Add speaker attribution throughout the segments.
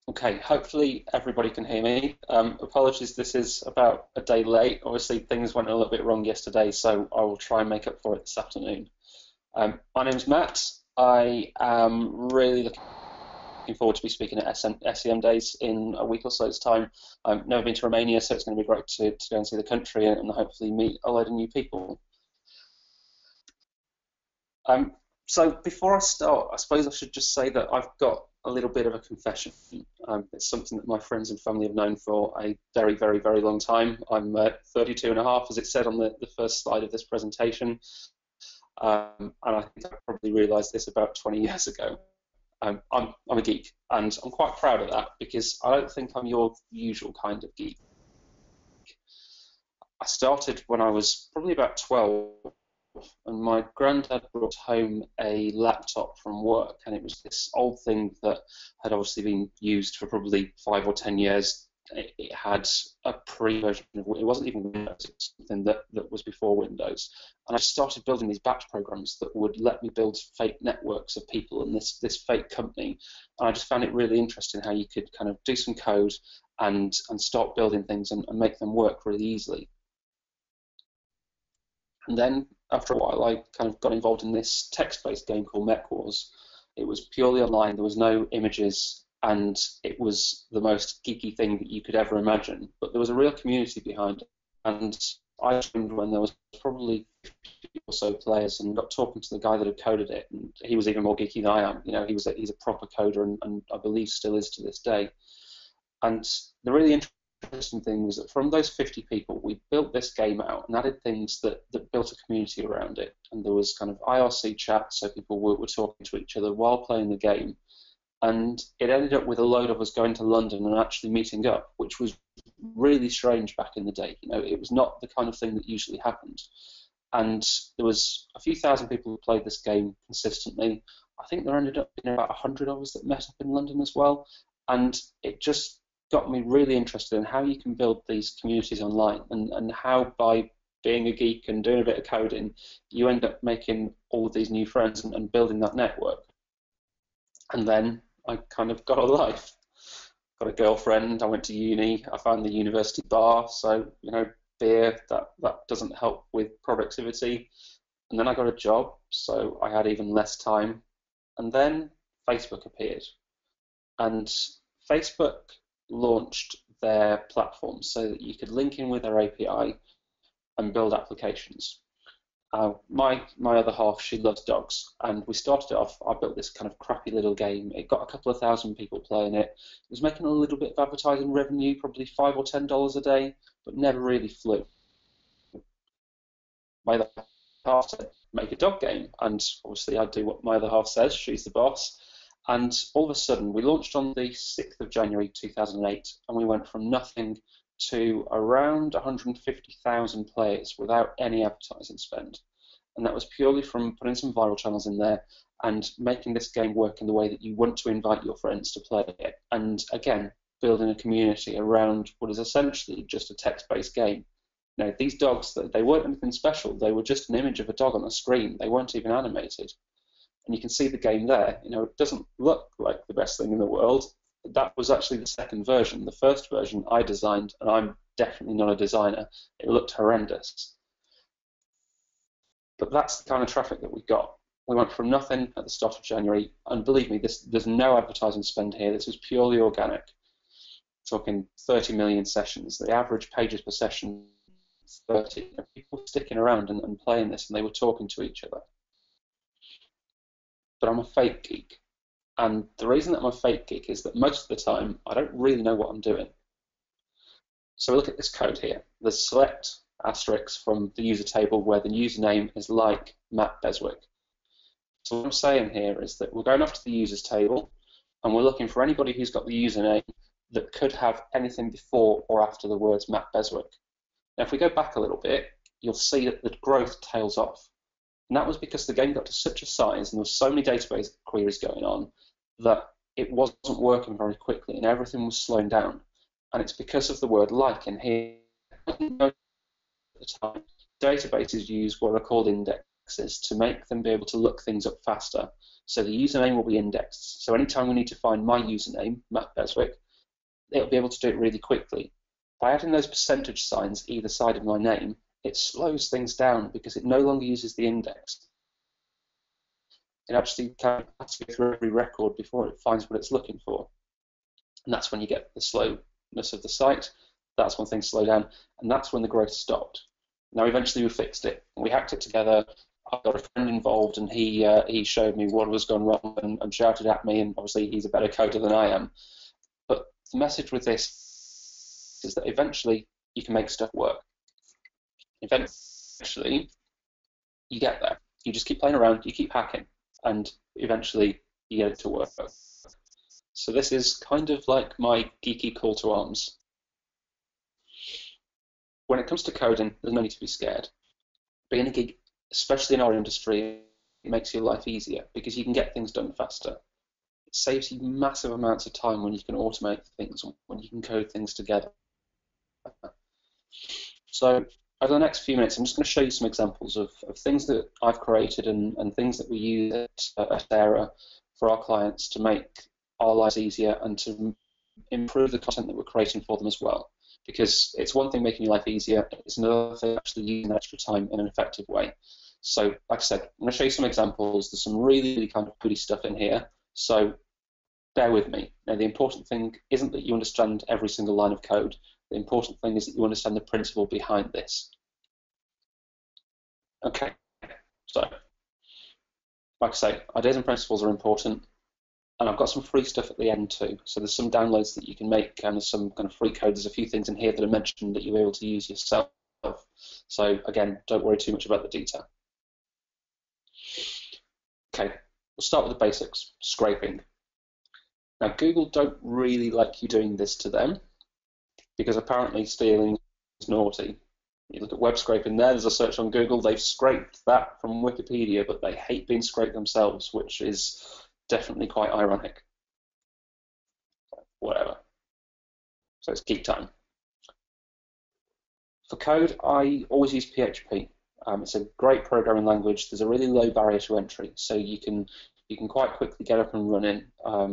Speaker 1: Okay, hopefully everybody can hear me. Apologies, this is about a day late. Obviously, things went a little bit wrong yesterday, so I will try and make up for it this afternoon. My name's Matt. I am really looking forward to be speaking at SEM Days in a week or so's time. I've never been to Romania, so it's going to be great to go and see the country and hopefully meet a load of new people. So before I start, I suppose I should just say that I've got a little bit of a confession. It's something that my friends and family have known for a very, very, very long time. I'm 32 and a half, as it said on the first slide of this presentation. And I think I probably realised this about 20 years ago. I'm a geek, and I'm quite proud of that because I don't think I'm your usual kind of geek. I started when I was probably about 12, and my granddad brought home a laptop from work, and it was this old thing that had obviously been used for probably 5 or 10 years. It had a pre-version of it wasn't even Windows, it was something that was before Windows. And I started building these batch programs that would let me build fake networks of people in this fake company. And I just found it really interesting how you could kind of do some code and start building things and make them work really easily. And then after a while, I kind of got involved in this text-based game called Mech Wars. It was purely online. There was no images, and it was the most geeky thing that you could ever imagine. But there was a real community behind it. And I joined when there was probably 50 or so players, and got talking to the guy that had coded it. And he was even more geeky than I am. You know, he's a proper coder, and I believe still is to this day. And the really interesting thing was that from those 50 people, we built this game out and added things that built a community around it. And there was kind of IRC chat, so people were talking to each other while playing the game. And it ended up with a load of us going to London and actually meeting up, which was really strange back in the day. You know, it was not the kind of thing that usually happened. And there was a few thousand people who played this game consistently. I think there ended up being about 100 of us that met up in London as well. And it just got me really interested in how you can build these communities online, and how by being a geek and doing a bit of coding, you end up making all of these new friends and building that network. And then I kind of got a life. Got a girlfriend, I went to uni, I found the university bar, so, you know, beer, that doesn't help with productivity. And then I got a job, so I had even less time. And then Facebook appeared. And Facebook launched their platform so that you could link in with their API and build applications. My other half, she loves dogs, and we started off, I built this kind of crappy little game. It got a couple of thousand people playing it. It was making a little bit of advertising revenue, probably $5 or $10 a day, but never really flew. My other half said, make a dog game, and obviously I do what my other half says, she's the boss. And all of a sudden, we launched on the 6th of January 2008, and we went from nothing to around 150,000 players without any advertising spend. And that was purely from putting some viral channels in there and making this game work in the way that you want to invite your friends to play it. And again, building a community around what is essentially just a text-based game. Now, these dogs, they weren't anything special. They were just an image of a dog on a screen. They weren't even animated. And you can see the game there. You know, it doesn't look like the best thing in the world. That was actually the second version. The first version I designed, and I'm definitely not a designer. It looked horrendous. But that's the kind of traffic that we got. We went from nothing at the start of January, and believe me, there's no advertising spend here. This was purely organic. Talking 30 million sessions. The average pages per session, 30. You know, people sticking around and playing this, and they were talking to each other. But I'm a fake geek. And the reason that I'm a fake geek is that most of the time, I don't really know what I'm doing. So we look at this code here. There's select asterisks from the user table where the username is like Matt Beswick. So what I'm saying here is that we're going off to the users table, and we're looking for anybody who's got the username that could have anything before or after the words Matt Beswick. Now, if we go back a little bit, you'll see that the growth tails off. And that was because the game got to such a size and there were so many database queries going on that it wasn't working very quickly and everything was slowing down. And it's because of the word like in here. At the time, databases use what are called indexes. indexes to make them be able to look things up faster. So the username will be indexed. So anytime we need to find my username, Matt Beswick, it'll be able to do it really quickly. By adding those percentage signs either side of my name, it slows things down because it no longer uses the index. It actually kind of has to go through every record before it finds what it's looking for. And that's when you get the slowness of the site. That's when things slow down. And that's when the growth stopped. Now, eventually we fixed it. We hacked it together. I got a friend involved, and he showed me what was gone wrong and shouted at me. And obviously, he's a better coder than I am. But the message with this is that eventually you can make stuff work. Eventually, you get there. You just keep playing around, you keep hacking, and eventually you get it to work. So this is kind of like my geeky call to arms. When it comes to coding, there's no need to be scared. Being a geek, especially in our industry, it makes your life easier because you can get things done faster. It saves you massive amounts of time when you can automate things, when you can code things together. So over the next few minutes, I'm just going to show you some examples of things that I've created and things that we use at Era for our clients to make our lives easier and to improve the content that we're creating for them as well. Because it's one thing making your life easier, it's another thing actually using that extra time in an effective way. So, like I said, I'm going to show you some examples. There's some really kind of goody stuff in here, so bear with me. Now, the important thing isn't that you understand every single line of code. The important thing is that you understand the principle behind this. Okay, so, like I say, ideas and principles are important. And I've got some free stuff at the end too. So there's some downloads that you can make, and there's some kind of free code. There's a few things in here that are mentioned that you'll be able to use yourself. So again, don't worry too much about the detail. Okay, we'll start with the basics, scraping. Now, Google don't really like you doing this to them because apparently stealing is naughty. You look at web scraping there's a search on Google. They've scraped that from Wikipedia, but they hate being scraped themselves, which is definitely quite ironic. Whatever. So it's geek time. For code, I always use PHP. It's a great programming language. There's a really low barrier to entry, so you can quite quickly get up and running.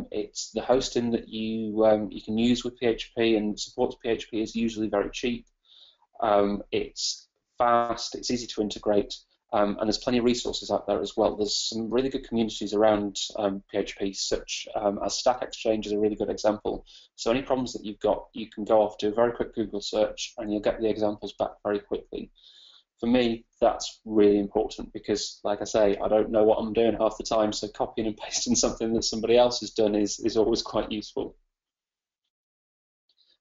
Speaker 1: It's the hosting that you can use with PHP and supports PHP is usually very cheap. It's fast. It's easy to integrate. And there's plenty of resources out there as well. There's some really good communities around PHP, such as Stack Exchange is a really good example. So any problems that you've got, you can go off, do a very quick Google search, and you'll get the examples back very quickly. For me, that's really important because, like I say, I don't know what I'm doing half the time, so copying and pasting something that somebody else has done is always quite useful.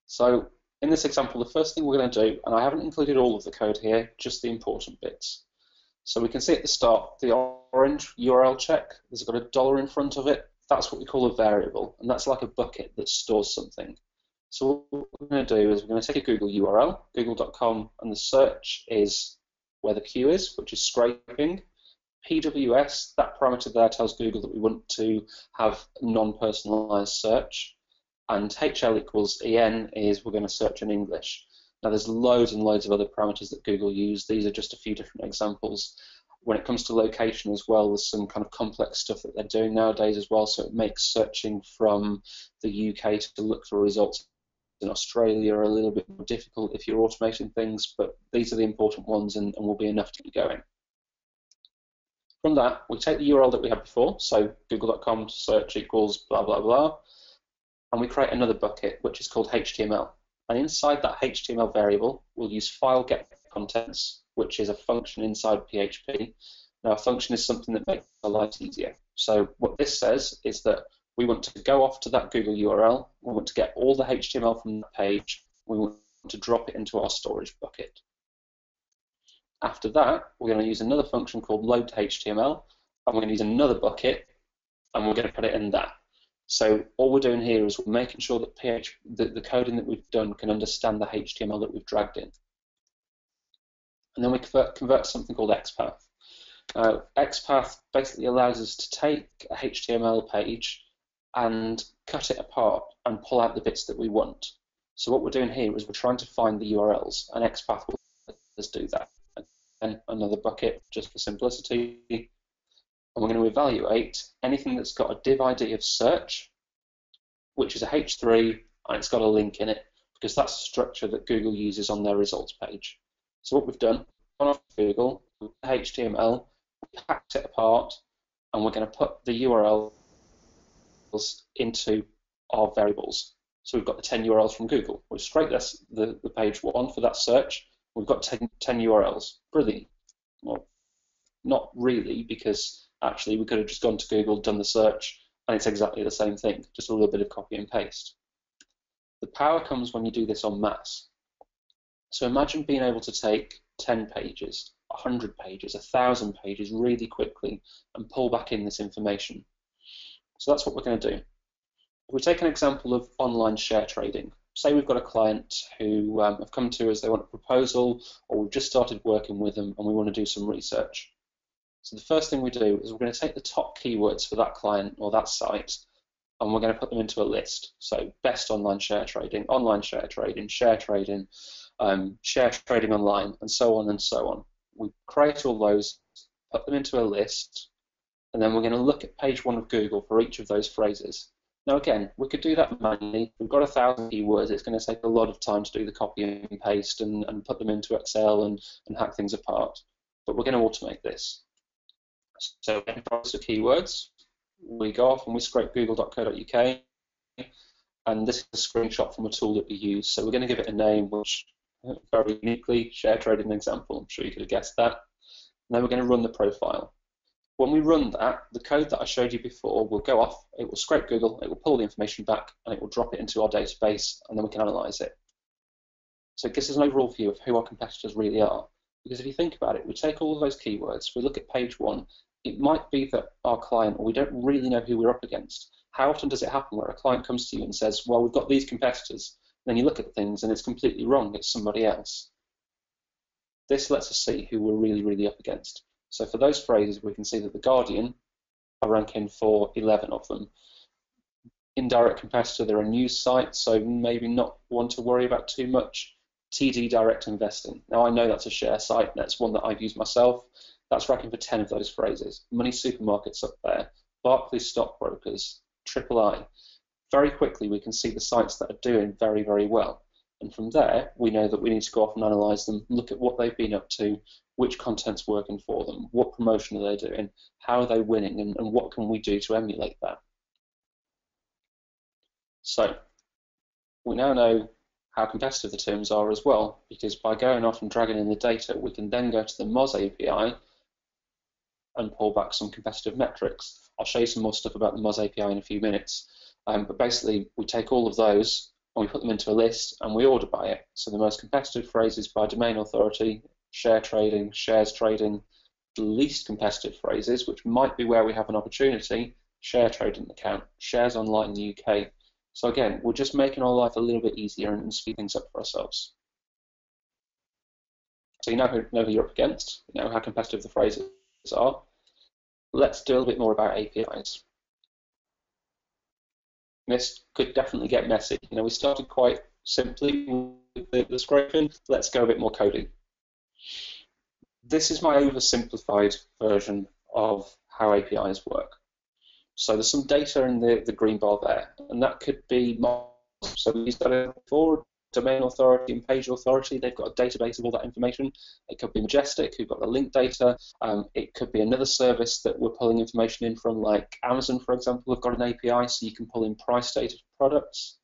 Speaker 1: So in this example, the first thing we're going to do, and I haven't included all of the code here, just the important bits. So we can see at the start, the orange URL check, there's got $1 in front of it. That's what we call a variable, and that's like a bucket that stores something. So what we're going to do is we're going to take a Google URL, google.com, and the search is where the queue is, which is scraping. PWS, that parameter there tells Google that we want to have non-personalized search. And HL equals EN is we're going to search in English. Now, there's loads and loads of other parameters that Google use. These are just a few different examples. When it comes to location as well, there's some kind of complex stuff that they're doing nowadays as well, so it makes searching from the UK to look for results in Australia a little bit more difficult if you're automating things, but these are the important ones and will be enough to get going. From that, we take the URL that we had before, so google.com search equals blah, blah, blah, and we create another bucket, which is called HTML. And inside that HTML variable, we'll use file get contents, which is a function inside PHP. Now, a function is something that makes our lives easier. So what this says is that we want to go off to that Google URL, we want to get all the HTML from the page, we want to drop it into our storage bucket. After that, we're going to use another function called load to HTML, and we're going to use another bucket, and we're going to put it in that. So all we're doing here is we're making sure that the coding that we've done can understand the HTML that we've dragged in. And then we convert to something called XPath. XPath basically allows us to take a HTML page and cut it apart and pull out the bits that we want. So what we're doing here is we're trying to find the URLs, and XPath will let us do that. another bucket just for simplicity. And we're going to evaluate anything that's got a div ID of search, which is a H3, and it's got a link in it, because that's the structure that Google uses on their results page. So what we've done, gone off Google, HTML, we hacked it apart, and we're going to put the URLs into our variables. So we've got the 10 URLs from Google. We've scraped the page 1 for that search. We've got 10 URLs. Brilliant. Well, not really, because actually we could have just gone to Google, done the search, and it's exactly the same thing, just a little bit of copy and paste. The power comes when you do this en masse. So imagine being able to take 10 pages, 100 pages, 1,000 pages really quickly and pull back in this information. So that's what we're going to do. If we take an example of online share trading, say we've got a client who have come to us, they want a proposal, or we've just started working with them and we want to do some research. So the first thing we do is we're going to take the top keywords for that client or that site, and we're going to put them into a list. So best online share trading, share trading, share trading online, and so on and so on. We create all those, put them into a list, and then we're going to look at page 1 of Google for each of those phrases. Now again, we could do that manually. We've got 1,000 keywords. It's going to take a lot of time to do the copy and paste and put them into Excel and hack things apart. But we're going to automate this. So for keywords, we go off and we scrape google.co.uk, and this is a screenshot from a tool that we use. So we're going to give it a name, which very uniquely, share trading example. I'm sure you could have guessed that. And then we're going to run the profile. When we run that, the code that I showed you before will go off, it will scrape Google, it will pull the information back, and it will drop it into our database, and then we can analyze it. So it gives us an overall view of who our competitors really are. Because if you think about it, we take all of those keywords, we look at page 1, it might be that our client, or we don't really know who we're up against. How often does it happen where a client comes to you and says, well, we've got these competitors, and then you look at things and it's completely wrong, it's somebody else. This lets us see who we're really, really up against. So for those phrases, we can see that The Guardian are ranking for 11 of them. Indirect competitor, they're a news site, so maybe not one to worry about too much. TD Direct Investing. Now I know that's a share site, that's one that I've used myself. That's ranking for 10 of those phrases. Money Supermarkets up there, Barclays Stockbrokers, Triple I. Very quickly we can see the sites that are doing very, very well. And from there, we know that we need to go off and analyse them, look at what they've been up to, which content's working for them, what promotion are they doing, how are they winning, and what can we do to emulate that. So we now know how competitive the terms are as well, because by going off and dragging in the data, we can then go to the Moz API and pull back some competitive metrics. I'll show you some more stuff about the Moz API in a few minutes, but basically we take all of those and we put them into a list and we order by it. So the most competitive phrases by domain authority, share trading, shares trading, the least competitive phrases, which might be where we have an opportunity, share trading account, shares online in the UK. So again, we're just making our life a little bit easier and speed things up for ourselves. So you know who you're up against, you know how competitive the phrases are. Let's do a little bit more about APIs. This could definitely get messy. You know, we started quite simply with the scraping. Let's go a bit more coding. This is my oversimplified version of how APIs work. So there's some data in the green bar there, and that could be, so we used that before, domain authority and page authority, they've got a database of all that information. It could be Majestic, who've got the link data. It could be another service that we're pulling information in from, like Amazon, for example, have got an API, so you can pull in price data for products.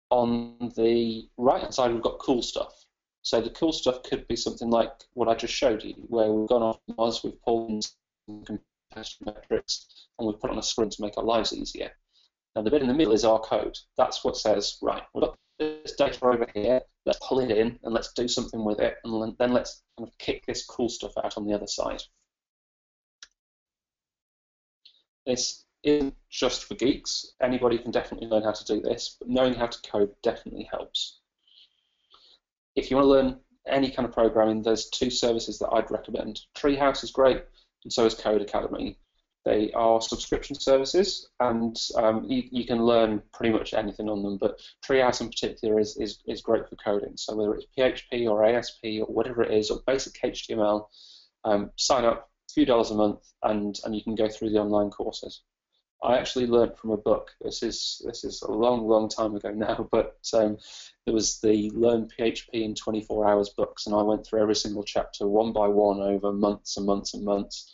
Speaker 1: On the right-hand side, we've got cool stuff. So the cool stuff could be something like what I just showed you, where we've gone off Moz, we've pulled in some competitive metrics, and we've put on a screen to make our lives easier. Now the bit in the middle is our code. That's what says, right, we've got this data over here, let's pull it in and let's do something with it, and then let's kind of kick this cool stuff out on the other side. This isn't just for geeks. Anybody can definitely learn how to do this, but knowing how to code definitely helps. If you want to learn any kind of programming, there's two services that I'd recommend. Treehouse is great, and so is Code Academy. They are subscription services, and you can learn pretty much anything on them, but Treehouse in particular is great for coding. So whether it's PHP or ASP or whatever it is, or basic HTML, sign up, a few dollars a month, and you can go through the online courses. I actually learned from a book. This is a long time ago now, but there was the Learn PHP in 24 Hours books, and I went through every single chapter one by one over months and months and months.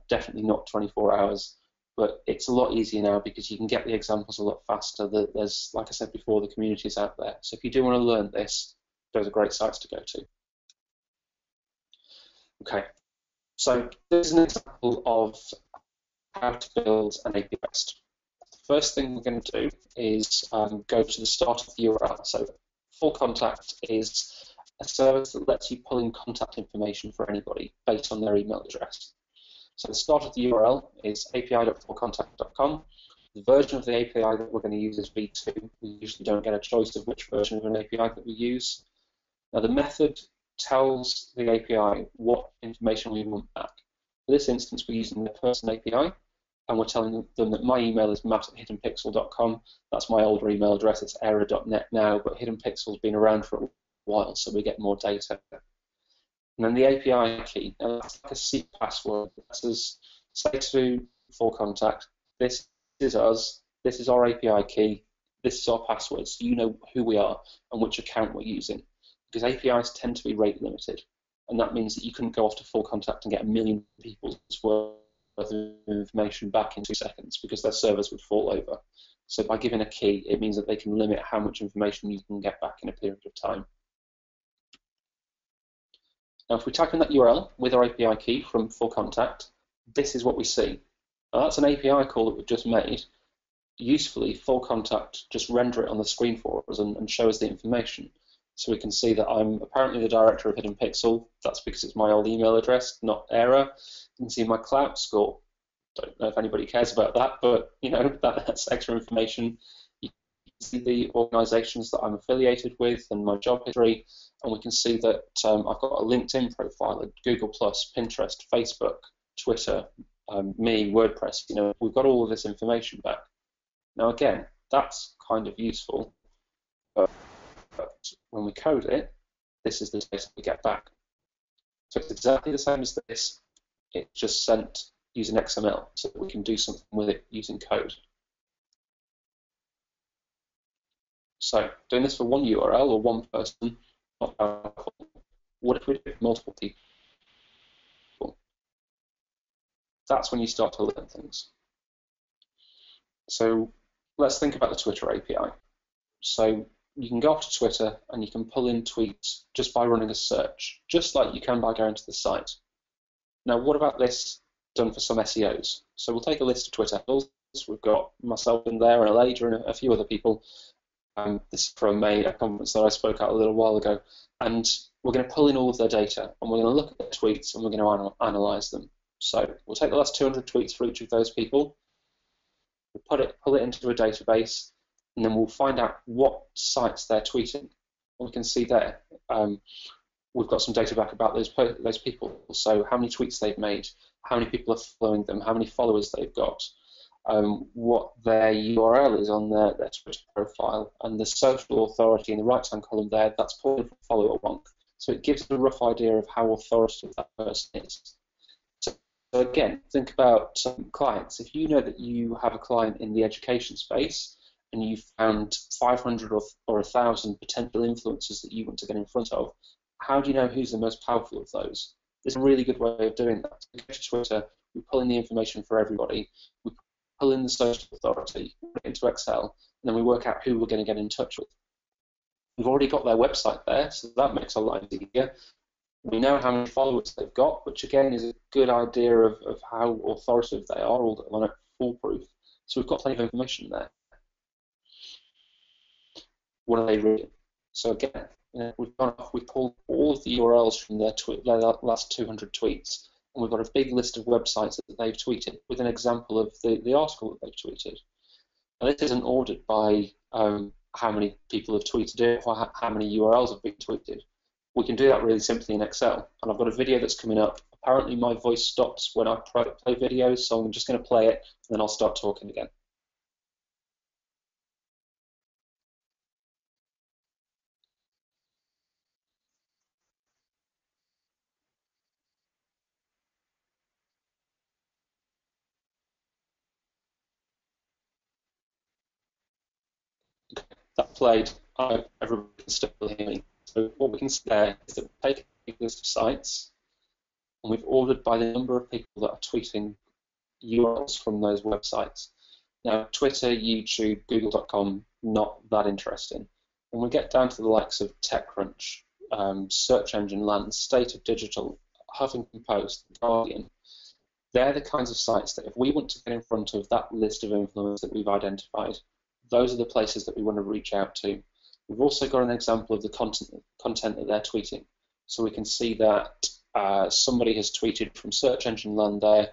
Speaker 1: Definitely not 24 hours, but it's a lot easier now because you can get the examples a lot faster. There's, like I said before, the community's out there. So if you do want to learn this, those are great sites to go to. Okay, so this is an example of how to build an API REST. The first thing we're going to do is go to the start of the URL. So Full Contact is a service that lets you pull in contact information for anybody based on their email address. So the start of the URL is api.fullcontact.com. The version of the API that we're going to use is v2. We usually don't get a choice of which version of an API that we use. Now the method tells the API what information we want back. For this instance, we're using the person API, and we're telling them that my email is matt@hiddenpixel.com. That's my older email address. It's error.net now, but Hidden Pixel's been around for a while, so we get more data. And then the API key, now that's like a secret password. That says, say to Full Contact, this is us, this is our API key, this is our password, so you know who we are and which account we're using. Because APIs tend to be rate limited, and that means that you couldn't go off to Full Contact and get 1 million people's worth of information back in 2 seconds because their servers would fall over. So by giving a key, it means that they can limit how much information you can get back in a period of time. Now, if we type in that URL with our API key from Full Contact, this is what we see. Now, that's an API call that we've just made. Usefully, Full Contact just render it on the screen for us and show us the information. So we can see that I'm apparently the director of Hidden Pixel. That's because it's my old email address, not error. You can see my clout score. Don't know if anybody cares about that, but you know that's extra information. You can see the organisations that I'm affiliated with and my job history, and we can see that I've got a LinkedIn profile, a Google+, Pinterest, Facebook, Twitter, me, WordPress. You know, we've got all of this information back. Now again, that's kind of useful, but when we code it, this is the data we get back. So it's exactly the same as this. It's just sent using XML, so that we can do something with it using code. So doing this for one URL or one person, not powerful. What if we did multiple people? That's when you start to learn things. So let's think about the Twitter API. So you can go off to Twitter and you can pull in tweets just by running a search, just like you can by going to the site. Now, what about this done for some SEOs? So we'll take a list of Twitter handles. We've got myself in there and Elijah and a few other people. This is from a conference that I spoke at a little while ago. And we're going to pull in all of their data and we're going to look at their tweets and we're going to analyze them. So we'll take the last 200 tweets for each of those people. We'll pull it into a database, and then we'll find out what sites they're tweeting. And we can see there, we've got some data back about those people. So how many tweets they've made, how many people are following them, how many followers they've got, what their URL is on their Twitter profile, and the social authority in the right-hand column there, that's pulled from follower rank. So it gives a rough idea of how authoritative that person is. So again, think about clients. If you know that you have a client in the education space and you've found 500 or 1,000 potential influencers that you want to get in front of, how do you know who's the most powerful of those? There's a really good way of doing that. We go to Twitter, we pull in the information for everybody, we pull in the social authority, put it into Excel, and then we work out who we're going to get in touch with. We've already got their website there, so that makes our life easier. We know how many followers they've got, which again is a good idea of how authoritative they are, all foolproof. So we've got plenty of information there. What are they reading? So again, we've gone off, we've pulled all of the URLs from their last 200 tweets, and we've got a big list of websites that they've tweeted with an example of the article that they've tweeted. Now this isn't ordered by how many people have tweeted it or how many URLs have been tweeted. We can do that really simply in Excel, and I've got a video that's coming up Apparently my voice stops when I play videos, so I'm just going to play it, and then I'll start talking again. That played, everybody can still hear me. So what we can see there is that we've taken a list of sites, and we've ordered by the number of people that are tweeting URLs from those websites. Now, Twitter, YouTube, Google.com, not that interesting. When we get down to the likes of TechCrunch, Search Engine Land, State of Digital, Huffington Post, Guardian, they're the kinds of sites that if we want to get in front of that list of influencers that we've identified, those are the places that we want to reach out to. We've also got an example of the content that they're tweeting. So we can see that somebody has tweeted from Search Engine Land there,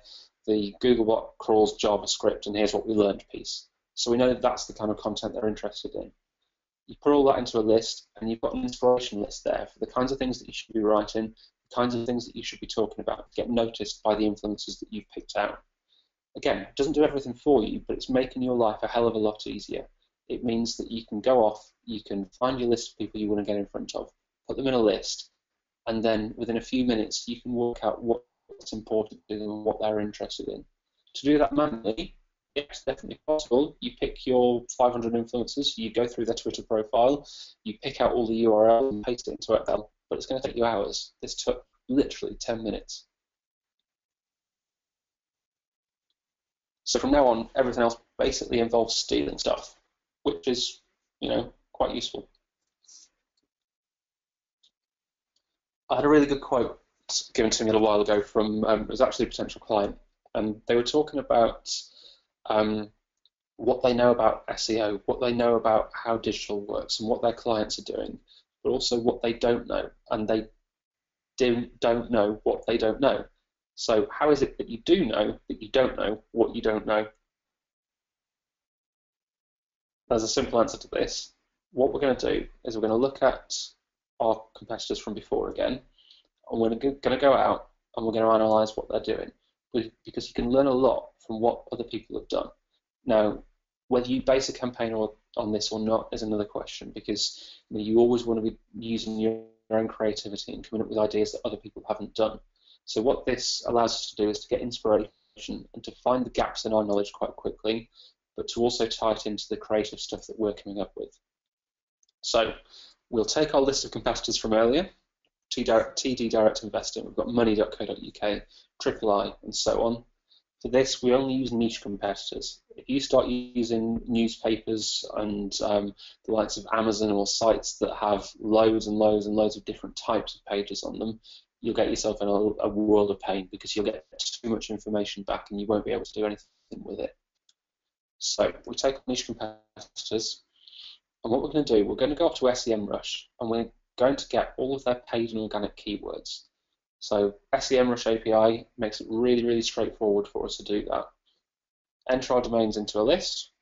Speaker 1: the Googlebot crawls JavaScript, and here's what we learned piece. So we know that that's the kind of content they're interested in. You put all that into a list, and you've got an inspiration list there for the kinds of things that you should be writing, the kinds of things that you should be talking about, to get noticed by the influencers that you've picked out. Again, it doesn't do everything for you, but it's making your life a hell of a lot easier. It means that you can go off, you can find your list of people you want to get in front of, put them in a list, and then within a few minutes you can work out what's important to them and what they're interested in. To do that manually, it's definitely possible. You pick your 500 influencers, you go through their Twitter profile, you pick out all the URLs and paste it into Excel, but it's going to take you hours. This took literally 10 minutes. So from now on, everything else basically involves stealing stuff, which is, quite useful. I had a really good quote given to me a little while ago from, it was actually a potential client, and they were talking about what they know about SEO, what they know about how digital works, and what their clients are doing, but also what they don't know, and they don't know what they don't know. So how is it that you do know that you don't know what you don't know? There's a simple answer to this. What we're going to do is we're going to look at our competitors from before again, and we're going to go out and we're going to analyse what they're doing, because you can learn a lot from what other people have done. Now, whether you base a campaign on this or not is another question, because you always want to be using your own creativity and coming up with ideas that other people haven't done. So what this allows us to do is to get inspiration and to find the gaps in our knowledge quite quickly, but to also tie it into the creative stuff that we're coming up with. So we'll take our list of competitors from earlier, TD Direct Investing, we've got money.co.uk, Triple I, and so on. For this, we only use niche competitors. If you start using newspapers and the likes of Amazon or sites that have loads and loads and loads of different types of pages on them, you'll get yourself in a world of pain, because you'll get too much information back and you won't be able to do anything with it. So we take niche competitors, and what we're going to do, we're going to go up to SEMrush, and we're going to get all of their paid and organic keywords. So SEMrush API makes it really, really straightforward for us to do that. Enter our domains into a list.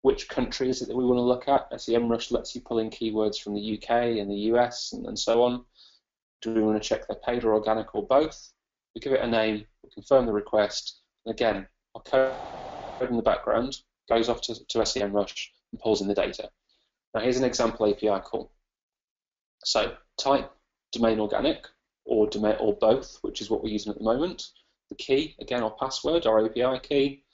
Speaker 1: Which country is it that we want to look at? SEMrush lets you pull in keywords from the UK and the US and so on. Do we want to check they're paid or organic or both? We give it a name, we confirm the request, and again, our code in the background goes off to SEMrush and pulls in the data. Now here's an example API call. So type domain organic or domain or both, which is what we're using at the moment. The key, again, our password, our API key,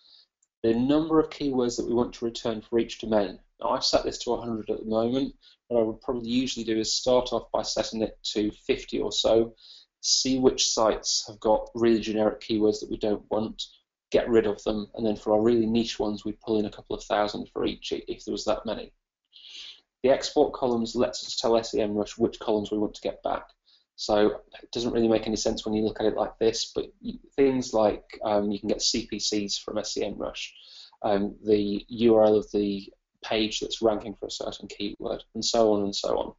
Speaker 1: the number of keywords that we want to return for each domain. Now I've set this to 100 at the moment. What I would probably usually do is start off by setting it to 50 or so, see which sites have got really generic keywords that we don't want, get rid of them, and then for our really niche ones, we pull in a couple of thousand for each if there was that many. The export columns lets us tell SEMrush which columns we want to get back. So it doesn't really make any sense when you look at it like this, but things like you can get CPCs from SEMrush, the URL of the page that's ranking for a certain keyword, and so on and so on.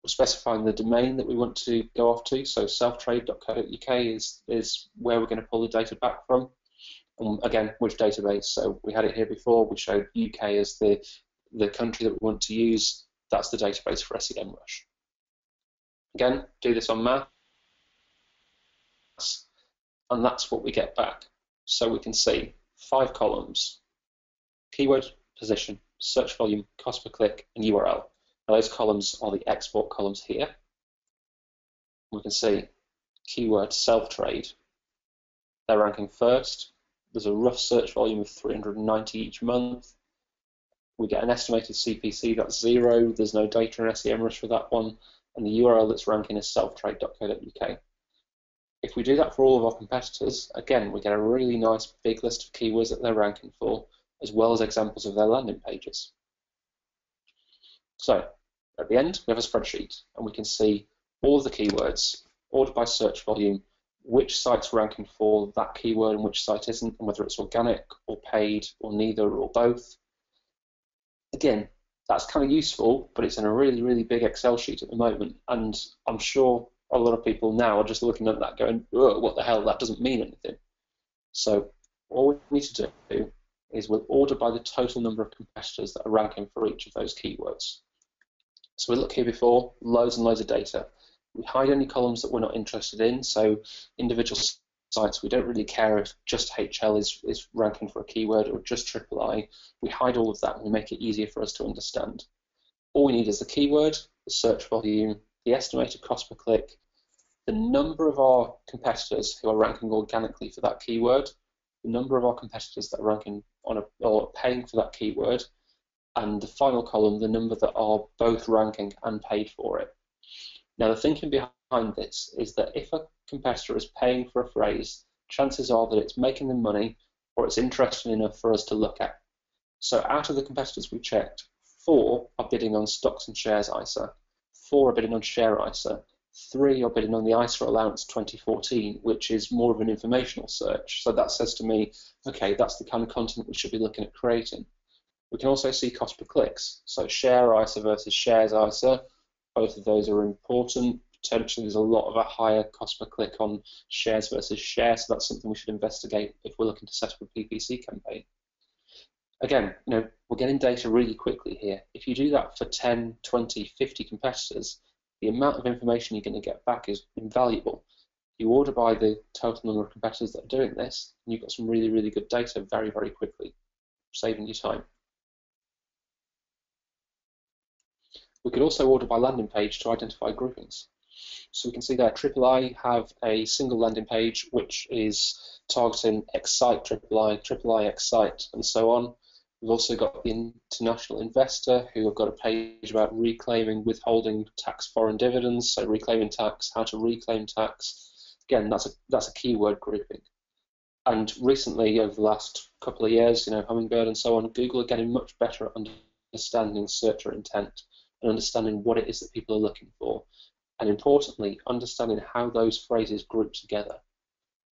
Speaker 1: We're specifying the domain that we want to go off to, so selftrade.co.uk is where we're going to pull the data back from. And again, which database? So we had it here before, we showed UK as the country that we want to use. That's the database for SEMrush. Again, do this on maths. and that's what we get back. So we can see 5 columns: keyword, position, search volume, cost per click, and URL. Now those columns are the export columns here. We can see keyword self-trade. They're ranking first. There's a rough search volume of 390 each month. We get an estimated CPC, that's 0. There's no data in SEMrush for that one. And the URL that's ranking is selftrade.co.uk. If we do that for all of our competitors, again, we get a really nice big list of keywords that they're ranking for, as well as examples of their landing pages. So at the end, we have a spreadsheet, and we can see all of the keywords, ordered by search volume, which site's ranking for that keyword and which site isn't, and whether it's organic or paid or neither or both. Again, that's kind of useful, but it's in a really, really big Excel sheet at the moment, and I'm sure a lot of people now are just looking at that going, oh, what the hell, that doesn't mean anything. So all we need to do is we'll order by the total number of competitors that are ranking for each of those keywords. So we look here before, loads and loads of data. We hide any columns that we're not interested in, so individual sites, we don't really care if just HL is ranking for a keyword or just III. We hide all of that and we make it easier for us to understand. All we need is the keyword, the search volume, the estimated cost per click, the number of our competitors who are ranking organically for that keyword, the number of our competitors that are ranking on or paying for that keyword, and the final column, the number that are both ranking and paid for it. Now, the thinking behind this is that if a competitor is paying for a phrase, chances are that it's making them money or it's interesting enough for us to look at. So out of the competitors we checked, 4 are bidding on stocks and shares ISA, 4 are bidding on share ISA, 3 are bidding on the ISA allowance 2014, which is more of an informational search. So that says to me, okay, that's the kind of content we should be looking at creating. We can also see cost per clicks. So share ISA versus shares ISA, both of those are important. Potentially there's a lot of a higher cost per click on shares versus shares, so that's something we should investigate if we're looking to set up a PPC campaign. Again, we're getting data really quickly here. If you do that for 10, 20, 50 competitors, the amount of information you're going to get back is invaluable. You order by the total number of competitors that are doing this, and you've got some really, really good data very, very quickly, saving you time. We could also order by landing page to identify groupings. So we can see there III have a single landing page which is targeting Excite III Excite, and so on. We've also got the international investor who have got a page about reclaiming withholding tax foreign dividends, so reclaiming tax, how to reclaim tax. Again, that's a keyword grouping. And recently, over the last couple of years, Hummingbird and so on, Google are getting much better at understanding searcher intent and understanding what it is that people are looking for, and importantly, understanding how those phrases group together.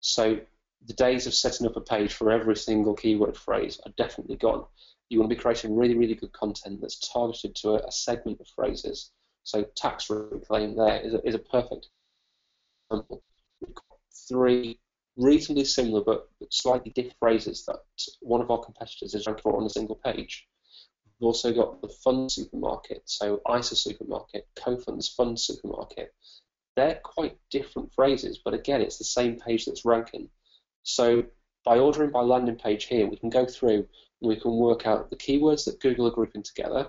Speaker 1: So the days of setting up a page for every single keyword phrase are definitely gone. You want to be creating really, really good content that's targeted to a segment of phrases. So tax reclaim there is a perfect example. We've got 3 reasonably similar but slightly different phrases that one of our competitors is ranking for on a single page. We've also got the fund supermarket, so ISA supermarket, co-funds fund supermarket. They're quite different phrases, but again, it's the same page that's ranking. So by ordering by landing page here, we can go through and we can work out the keywords that Google are grouping together,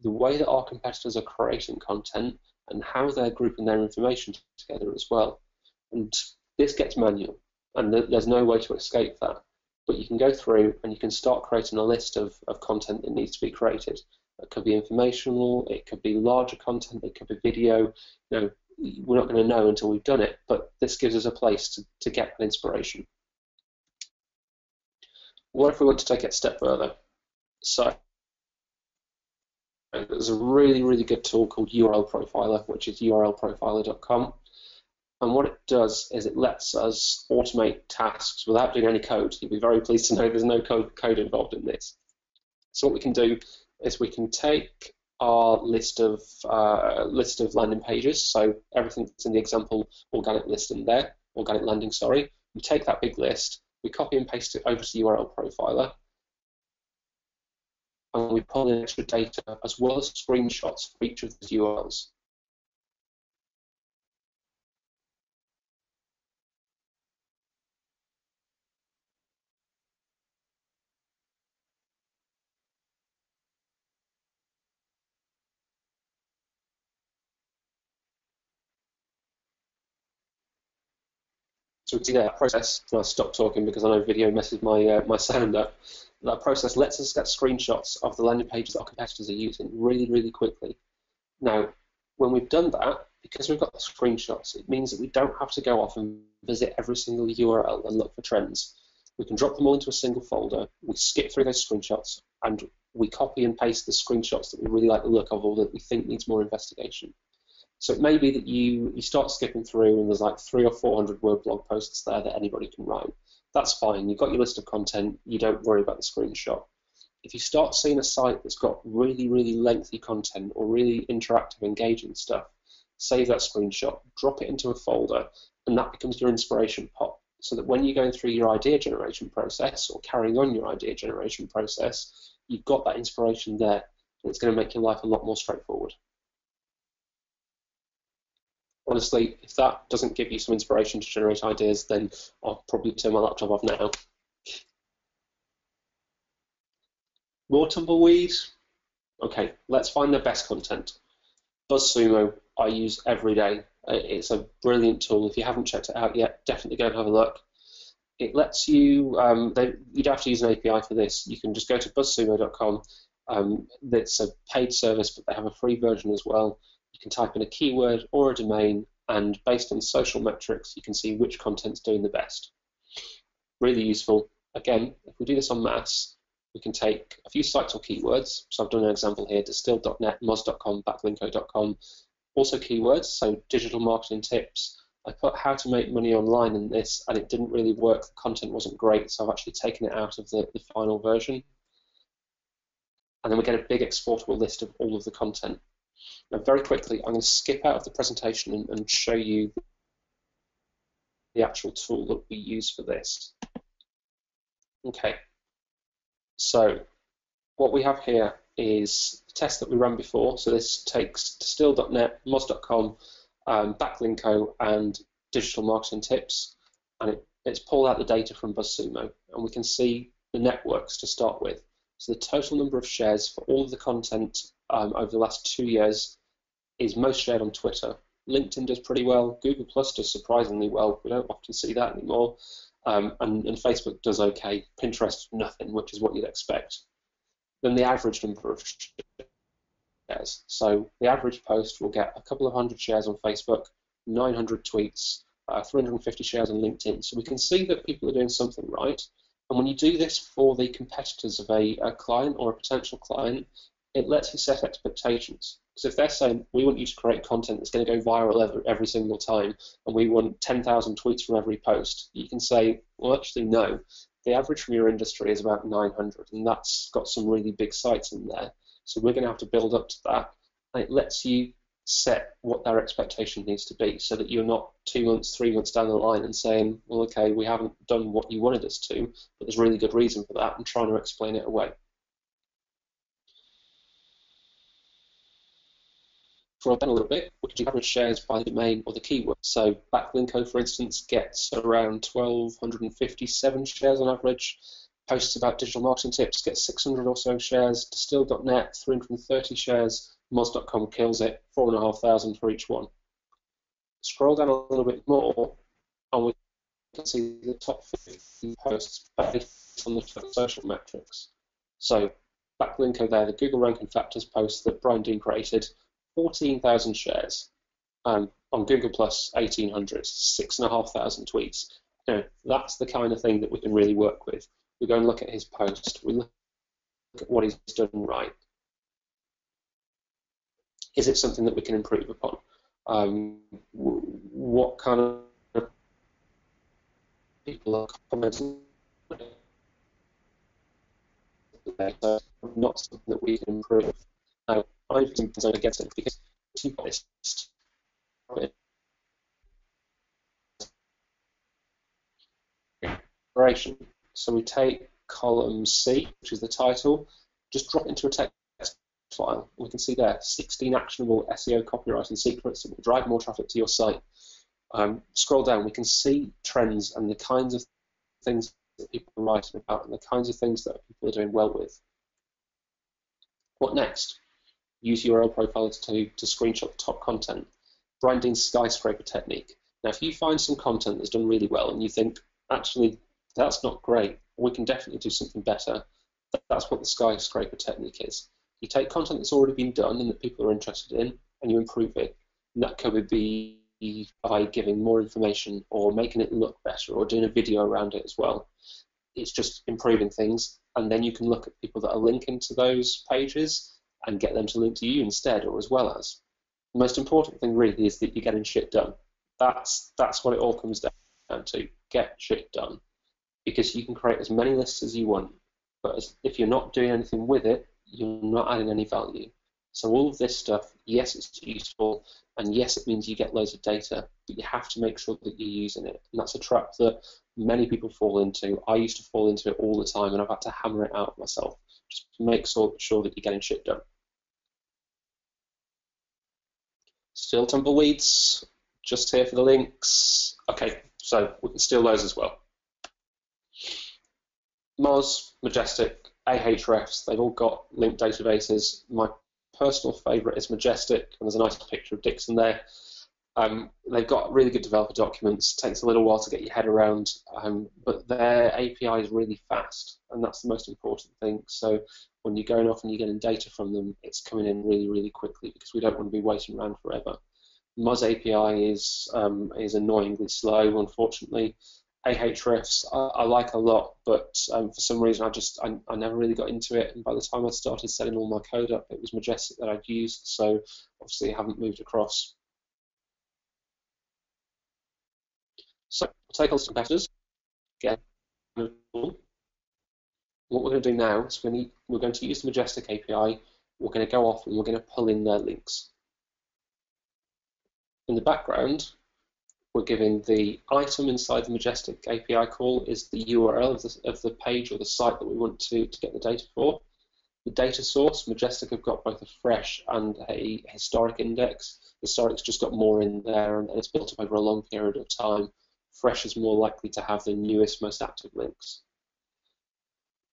Speaker 1: the way that our competitors are creating content, and how they're grouping their information together as well. And this gets manual, and there's no way to escape that. But you can go through and you can start creating a list of content that needs to be created. It could be informational, it could be larger content, it could be video. We're not going to know until we've done it, but this gives us a place to get an inspiration. What if we want to take it a step further? So there's a really, really good tool called URL Profiler, which is urlprofiler.com. And what it does is it lets us automate tasks without doing any code. You'll be very pleased to know there's no code involved in this. So what we can do is we can take our list of landing pages, so everything that's in the example organic listing there, organic landing, sorry. We take that big list, we copy and paste it over to URL Profiler, and we pull in extra data as well as screenshots for each of these URLs. So we can see that process. I'll stop talking because I know video messes my sound up. That process lets us get screenshots of the landing pages that our competitors are using really, really quickly. Now, when we've done that, because we've got the screenshots, it means that we don't have to go off and visit every single URL and look for trends. We can drop them all into a single folder, we skip through those screenshots, and we copy and paste the screenshots that we really like the look of or that we think needs more investigation. So it may be that you start skipping through and there's like 300 or 400 word blog posts there that anybody can write. That's fine. You've got your list of content. You don't worry about the screenshot. If you start seeing a site that's got really, really lengthy content or really interactive, engaging stuff, save that screenshot, drop it into a folder, and that becomes your inspiration pot. So that when you're going through your idea generation process or carrying on your idea generation process, you've got that inspiration there, and it's going to make your life a lot more straightforward. Honestly, if that doesn't give you some inspiration to generate ideas, then I'll probably turn my laptop off now. More tumbleweed? Okay, let's find the best content. BuzzSumo I use every day. It's a brilliant tool. If you haven't checked it out yet, definitely go and have a look. It lets you, you don't have to use an API for this. You can just go to buzzsumo.com. It's a paid service, but they have a free version as well. You can type in a keyword or a domain, and based on social metrics, you can see which content's doing the best. Really useful. Again, if we do this en masse, we can take a few sites or keywords. So I've done an example here, distilled.net, moz.com, backlinko.com. Also keywords, so digital marketing tips. I put how to make money online in this, and it didn't really work. The content wasn't great, so I've actually taken it out of the final version. And then we get a big exportable list of all of the content. Now, very quickly, I'm going to skip out of the presentation and show you the actual tool that we use for this. Okay, so what we have here is the test that we ran before. So this takes distill.net, moz.com, backlinko, and digital marketing tips, and it's pulled out the data from BuzzSumo, and we can see the networks to start with. So the total number of shares for all of the content over the last 2 years is most shared on Twitter. LinkedIn does pretty well. Google Plus does surprisingly well. We don't often see that anymore. And Facebook does okay. Pinterest, nothing, which is what you'd expect. Then the average number of shares. So the average post will get a couple of hundred shares on Facebook, 900 tweets, 350 shares on LinkedIn. So we can see that people are doing something right. And when you do this for the competitors of a client or a potential client, it lets you set expectations. Because if they're saying, we want you to create content that's going to go viral every single time, and we want 10,000 tweets from every post, you can say, well, actually, no. The average from your industry is about 900, and that's got some really big sites in there. So we're going to have to build up to that. And it lets you set what their expectation needs to be, so that you're not 2 months, 3 months down the line and saying, well, okay, we haven't done what you wanted us to, but there's really good reason for that, and trying to explain it away. Scroll down a little bit, we can do average shares by the domain or the keyword. So backlinko, for instance, gets around 1,257 shares on average. Posts about digital marketing tips get 600 or so shares. Distill.net, 330 shares. Moz.com kills it, 4,500 for each one. Scroll down a little bit more, and we can see the top 50 posts based on the social metrics. So backlinko there, the Google ranking factors post that Brian Dean created, 14,000 shares. On Google Plus, 1,800, 6,500 tweets. You know, that's the kind of thing that we can really work with. We go and look at his post. We look at what he's done right. Is it something that we can improve upon? What kind of people are commenting? Not something that we can improve. Now, I'm concerned against it because to be honest, so we take column C, which is the title, just drop it into a text file. We can see there 16 actionable SEO copywriting secrets that will drive more traffic to your site. Scroll down, we can see trends and the kinds of things that people are writing about and the kinds of things that people are doing well with. What next? Use URL profilers to screenshot the top content. Brian Dean's skyscraper technique. Now, if you find some content that's done really well and you think, actually, that's not great, we can definitely do something better, that's what the skyscraper technique is. You take content that's already been done and that people are interested in, and you improve it. And that could be by giving more information or making it look better or doing a video around it as well. It's just improving things, and then you can look at people that are linking to those pages and get them to link to you instead or as well as. The most important thing really is that you're getting shit done. That's what it all comes down to. Get shit done. Because you can create as many lists as you want, but if you're not doing anything with it, you're not adding any value. So all of this stuff, yes, it's useful, and yes, it means you get loads of data, but you have to make sure that you're using it. And that's a trap that many people fall into. I used to fall into it all the time, and I've had to hammer it out myself. Just make sure that you're getting shit done. Still tumbleweeds, just here for the links. Okay, so we can steal those as well. Moz, Majestic, Ahrefs, they've all got linked databases. My personal favourite is Majestic, and there's a nice picture of Dixon there. They've got really good developer documents. It takes a little while to get your head around, but their API is really fast, and that's the most important thing. So when you're going off and you're getting data from them, it's coming in really, really quickly because we don't want to be waiting around forever. Moz API is annoyingly slow, unfortunately. Ahrefs I like a lot, but for some reason I never really got into it, and by the time I started setting all my code up, it was Majestic that I'd used, so obviously I haven't moved across. So we'll take on some competitors. Again, what we're going to do now is we're going to use the Majestic API. We're going to go off and we're going to pull in their links. In the background, we're giving the item inside the Majestic API call is the URL of the page or the site that we want to get the data for. The data source, Majestic have got both a fresh and a historic index. Historic's just got more in there, and it's built up over a long period of time. Fresh is more likely to have the newest, most active links.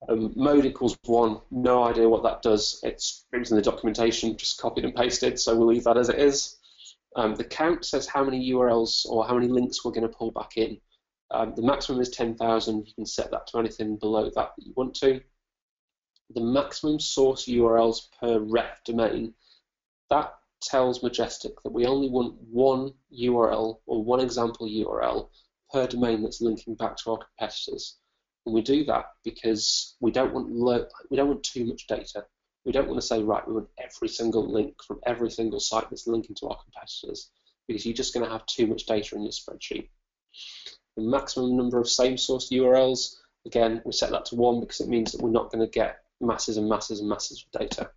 Speaker 1: Mode equals 1, no idea what that does. It was in the documentation, just copied and pasted, so we'll leave that as it is. The count says how many URLs or how many links we're going to pull back in. The maximum is 10,000. You can set that to anything below that you want to. The maximum source URLs per ref domain, that tells Majestic that we only want one URL or one example URL per domain that's linking back to our competitors. And we do that because we don't want too much data. We don't want to say, right, we want every single link from every single site that's linking to our competitors, because you're just going to have too much data in your spreadsheet. The maximum number of same source URLs, again, we set that to 1 because it means that we're not going to get masses and masses and masses of data.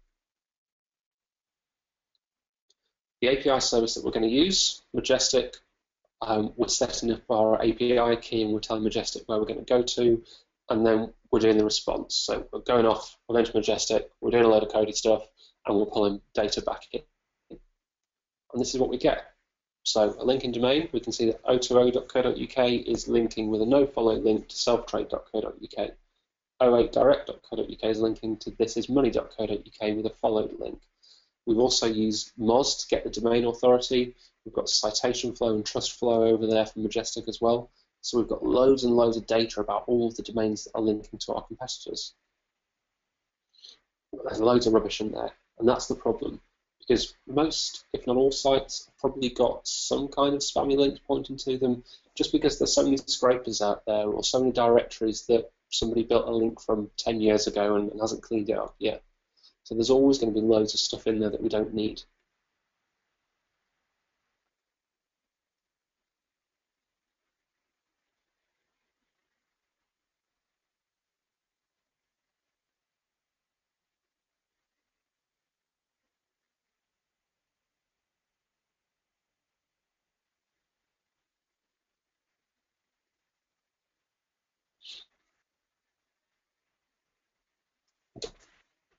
Speaker 1: The API service that we're going to use, Majestic, we're setting up our API key and we're telling Majestic where we're going to go to, and then we're doing the response. So we're going off, we're going to Majestic, we're doing a load of coded stuff, and we're pulling data back in. And this is what we get. So a linking domain, we can see that o2o.co.uk is linking with a nofollow link to selftrade.co.uk. 08direct.co.uk is linking to thisismoney.co.uk with a followed link. We've also used Moz to get the domain authority. We've got citation flow and trust flow over there for Majestic as well. So we've got loads and loads of data about all of the domains that are linking to our competitors. There's loads of rubbish in there, and that's the problem. Because most, if not all sites, have probably got some kind of spammy links pointing to them, just because there's so many scrapers out there or so many directories that somebody built a link from 10 years ago and hasn't cleaned it up yet. So there's always going to be loads of stuff in there that we don't need.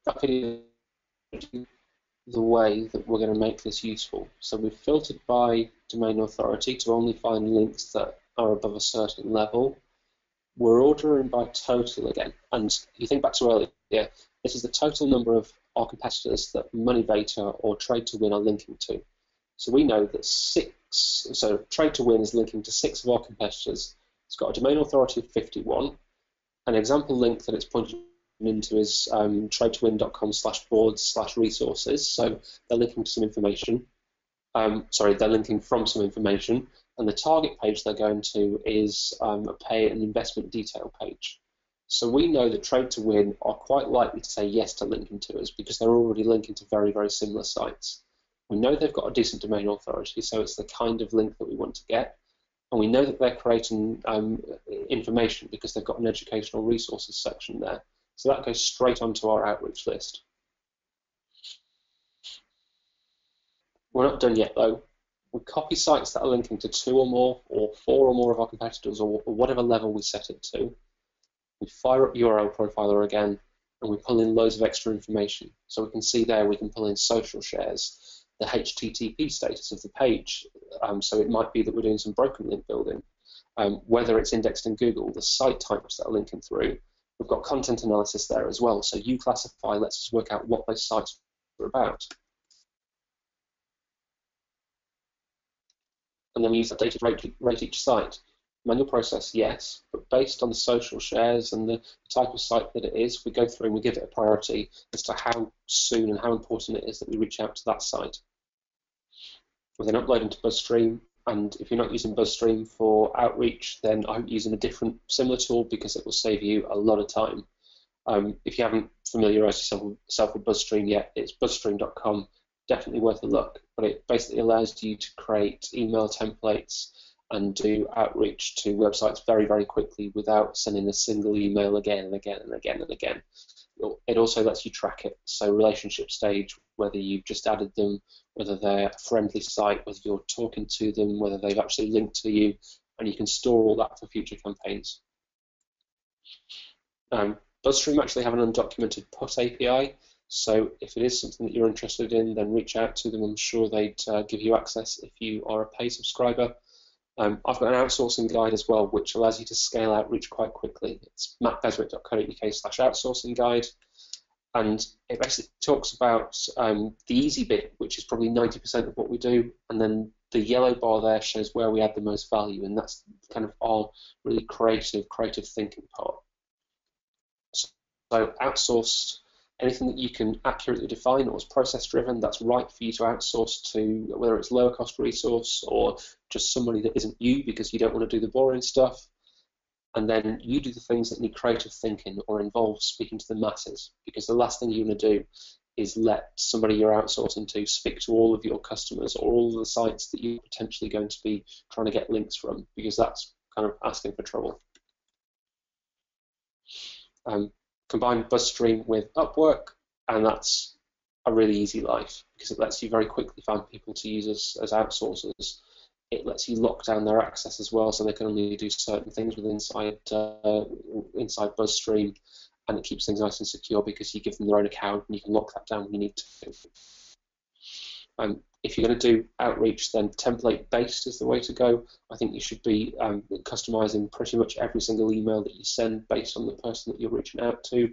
Speaker 1: That video is the way that we're going to make this useful. So we've filtered by domain authority to only find links that are above a certain level. We're ordering by total again, and if you think back to earlier, this is the total number of our competitors that Moneybeta or Trade to Win are linking to. So we know that 6 so Trade to Win is linking to 6 of our competitors. It's got a domain authority of 51. An example link that it's pointed into is tradetowin.com/boards/resources. So they're linking to some information. They're linking from some information. And the target page they're going to is a pay and investment detail page. So we know that Trade to Win are quite likely to say yes to linking to us because they're already linking to very, very similar sites. We know they've got a decent domain authority, so it's the kind of link that we want to get. And we know that they're creating information because they've got an educational resources section there. So that goes straight onto our outreach list. We're not done yet though. We copy sites that are linking to 2 or more, or 4 or more of our competitors, or whatever level we set it to. We fire up URL Profiler again, and we pull in loads of extra information. So we can see there we can pull in social shares, the HTTP status of the page. So it might be that we're doing some broken link building, whether it's indexed in Google, the site types that are linking through. We've got content analysis there as well. So uClassify lets us work out what those sites are about. And then we use that data to rate each site. Manual process, yes, but based on the social shares and the type of site that it is, we go through and we give it a priority as to how soon and how important it is that we reach out to that site. We then upload into BuzzStream, and if you're not using BuzzStream for outreach, then I hope you're using a different similar tool because it will save you a lot of time. If you haven't familiarized yourself with BuzzStream yet, it's buzzstream.com. Definitely worth a look, but it basically allows you to create email templates and do outreach to websites very, very quickly without sending a single email again and again and again and again. It also lets you track it, so relationship stage, whether you've just added them, whether they're a friendly site, whether you're talking to them, whether they've actually linked to you, and you can store all that for future campaigns. BuzzStream actually have an undocumented put API, so if it is something that you're interested in, then reach out to them. I'm sure they'd give you access if you are a paid subscriber. I've got an outsourcing guide as well, which allows you to scale outreach quite quickly. It's mattbeswick.co.uk/outsourcing guide, and it basically talks about the easy bit, which is probably 90% of what we do, and then the yellow bar there shows where we add the most value, and that's kind of our really creative thinking part. So outsourced, anything that you can accurately define or is process driven, that's right for you to outsource to, whether it's lower cost resource or just somebody that isn't you because you don't want to do the boring stuff. And then you do the things that need creative thinking or involve speaking to the masses, because the last thing you want to do is let somebody you're outsourcing to speak to all of your customers or all of the sites that you're potentially going to be trying to get links from, because that's kind of asking for trouble. Combine BuzzStream with Upwork, and that's a really easy life because it lets you very quickly find people to use as outsourcers. It lets you lock down their access as well, so they can only do certain things with inside BuzzStream, and it keeps things nice and secure because you give them their own account and you can lock that down when you need to. If you're going to do outreach, then template-based is the way to go. I think you should be customizing pretty much every single email that you send based on the person that you're reaching out to,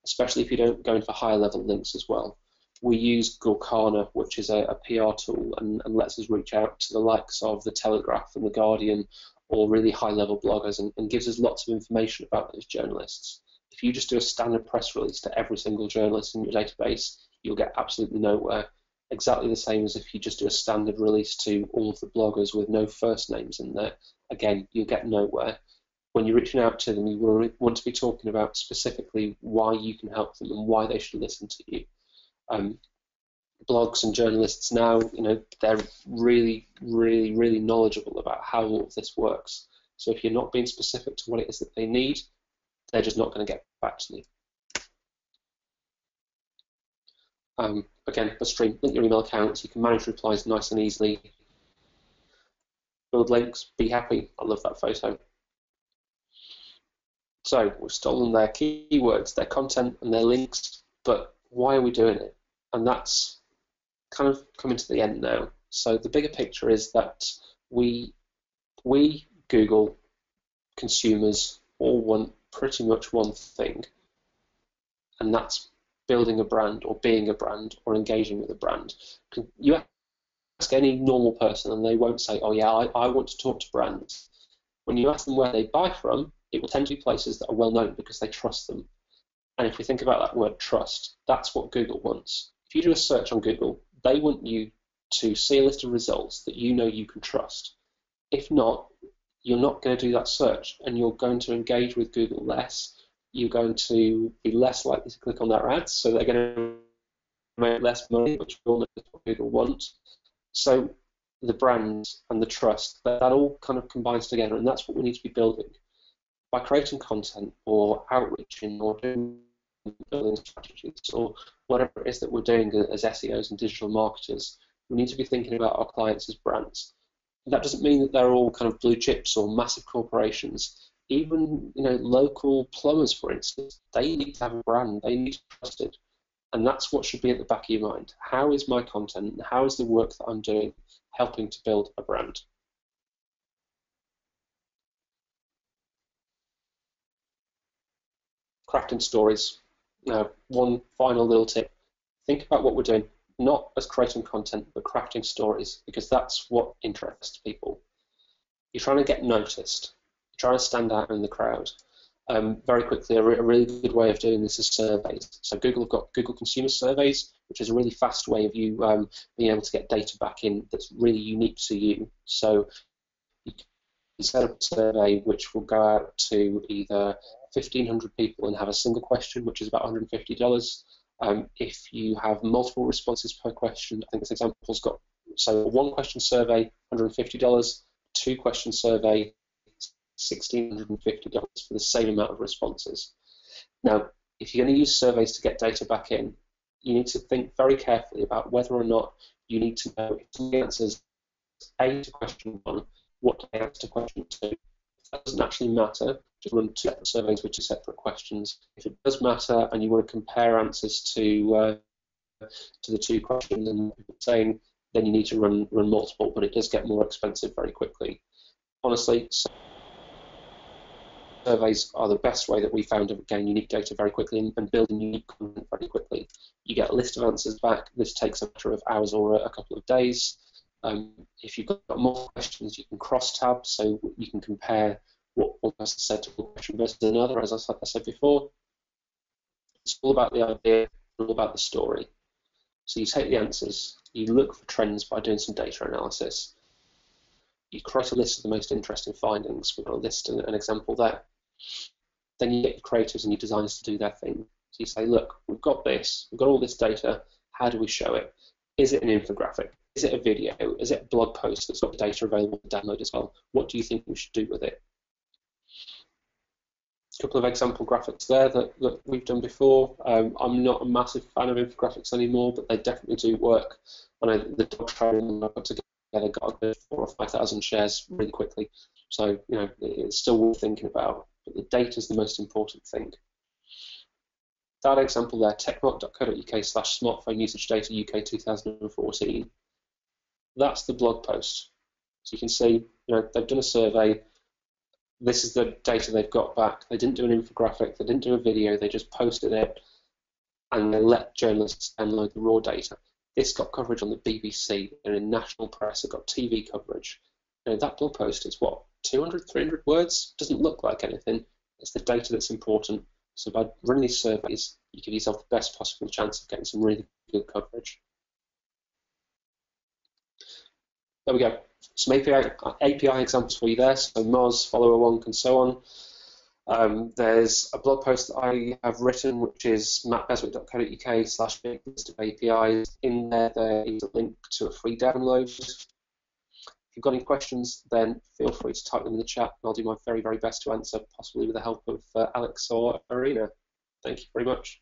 Speaker 1: especially if you don't go in for higher level links as well. We use Gorkana, which is a PR tool, and lets us reach out to the likes of the Telegraph and the Guardian, or really high level bloggers, and gives us lots of information about those journalists. If you just do a standard press release to every single journalist in your database, you'll get absolutely nowhere. Exactly the same as if you just do a standard release to all of the bloggers with no first names in there. Again, you'll get nowhere. When you're reaching out to them, you want to be talking about specifically why you can help them and why they should listen to you. Blogs and journalists now, they're really, really, really knowledgeable about how all of this works. So if you're not being specific to what it is that they need, they're just not going to get back to you. Again, BuzzStream, link your email accounts. You can manage replies nice and easily. Build links, be happy. I love that photo. So we've stolen their keywords, their content, and their links, but why are we doing it? And that's kind of coming to the end now. So the bigger picture is that we Google consumers all want pretty much one thing, and that's building a brand or being a brand or engaging with a brand. You ask any normal person and they won't say, oh yeah, I want to talk to brands. When you ask them where they buy from, it will tend to be places that are well known because they trust them. And if we think about that word trust, that's what Google wants. If you do a search on Google, they want you to see a list of results that you know you can trust. If not, you're not going to do that search and you're going to engage with Google less. You're going to be less likely to click on their ads, so they're going to make less money, which we all know is what Google wants. So the brand and the trust, that all kind of combines together, and that's what we need to be building. By creating content or outreaching or doing building strategies or whatever it is that we're doing as SEOs and digital marketers, we need to be thinking about our clients as brands. And that doesn't mean that they're all kind of blue chips or massive corporations. Even local plumbers, for instance, they need to have a brand. They need to be trusted. And that's what should be at the back of your mind. How is my content, how is the work that I'm doing helping to build a brand? Crafting stories. Now, one final little tip. Think about what we're doing, not as creating content, but crafting stories, because that's what interests people. You're trying to get noticed. You're trying to stand out in the crowd. Very quickly, a really good way of doing this is surveys. So Google have got Google Consumer Surveys, which is a really fast way of you being able to get data back in that's really unique to you. So you can set up a survey which will go out to either 1,500 people and have a single question, which is about $150. If you have multiple responses per question, I think this example's got, so a one question survey, $150, two question survey, $1,650 for the same amount of responses. Now, if you're going to use surveys to get data back in, you need to think very carefully about whether or not you need to know if somebody answers A to question one, what do they answer to question two. If that doesn't actually matter, just run two separate surveys with two separate questions. If it does matter and you want to compare answers to the two questions and saying, then you need to run multiple, but it does get more expensive very quickly. Honestly, surveys are the best way that we found of getting unique data very quickly and building unique content very quickly. You get a list of answers back. This takes a matter of hours or a couple of days. If you've got more questions, you can cross-tab, so you can compare what one person said to one question versus another, as I said before. It's all about the idea, all about the story. So you take the answers, you look for trends by doing some data analysis. You create a list of the most interesting findings. We've got a list and an example there. Then you get your creators and your designers to do their thing. So you say, look, we've got this, we've got all this data, how do we show it? Is it an infographic? Is it a video? Is it a blog post that's got data available to download as well? What do you think we should do with it? A couple of example graphics there that we've done before. I'm not a massive fan of infographics anymore, but they definitely do work. And the dog training I put together got a good 4,000 or 5,000 shares really quickly. So it's still worth thinking about. But the data is the most important thing. That example there, techmark.co.uk/smartphone usage data UK 2014. That's the blog post. So you can see, they've done a survey. This is the data they've got back. They didn't do an infographic. They didn't do a video. They just posted it, and they let journalists download the raw data. This got coverage on the BBC and in national press. It got TV coverage. That blog post is what, 200, 300 words? Doesn't look like anything. It's the data that's important. So by running these surveys, you give yourself the best possible chance of getting some really good coverage. There we go. Some API examples for you there. So Moz, follower wonk, and so on. There's a blog post that I have written, which is mattbeswick.co.uk/big list of APIs. In there is a link to a free download. If you've got any questions, then feel free to type them in the chat, and I'll do my very, very best to answer, possibly with the help of Alex or Arena. Thank you very much.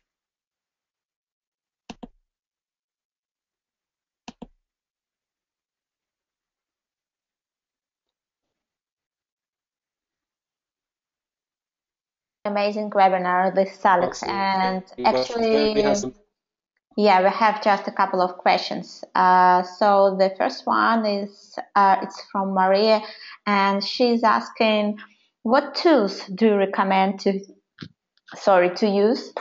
Speaker 2: Amazing webinar. This is Alex, and actually, yeah, we have just a couple of questions. So the first one is it's from Maria, and she's asking, what tools do you recommend to use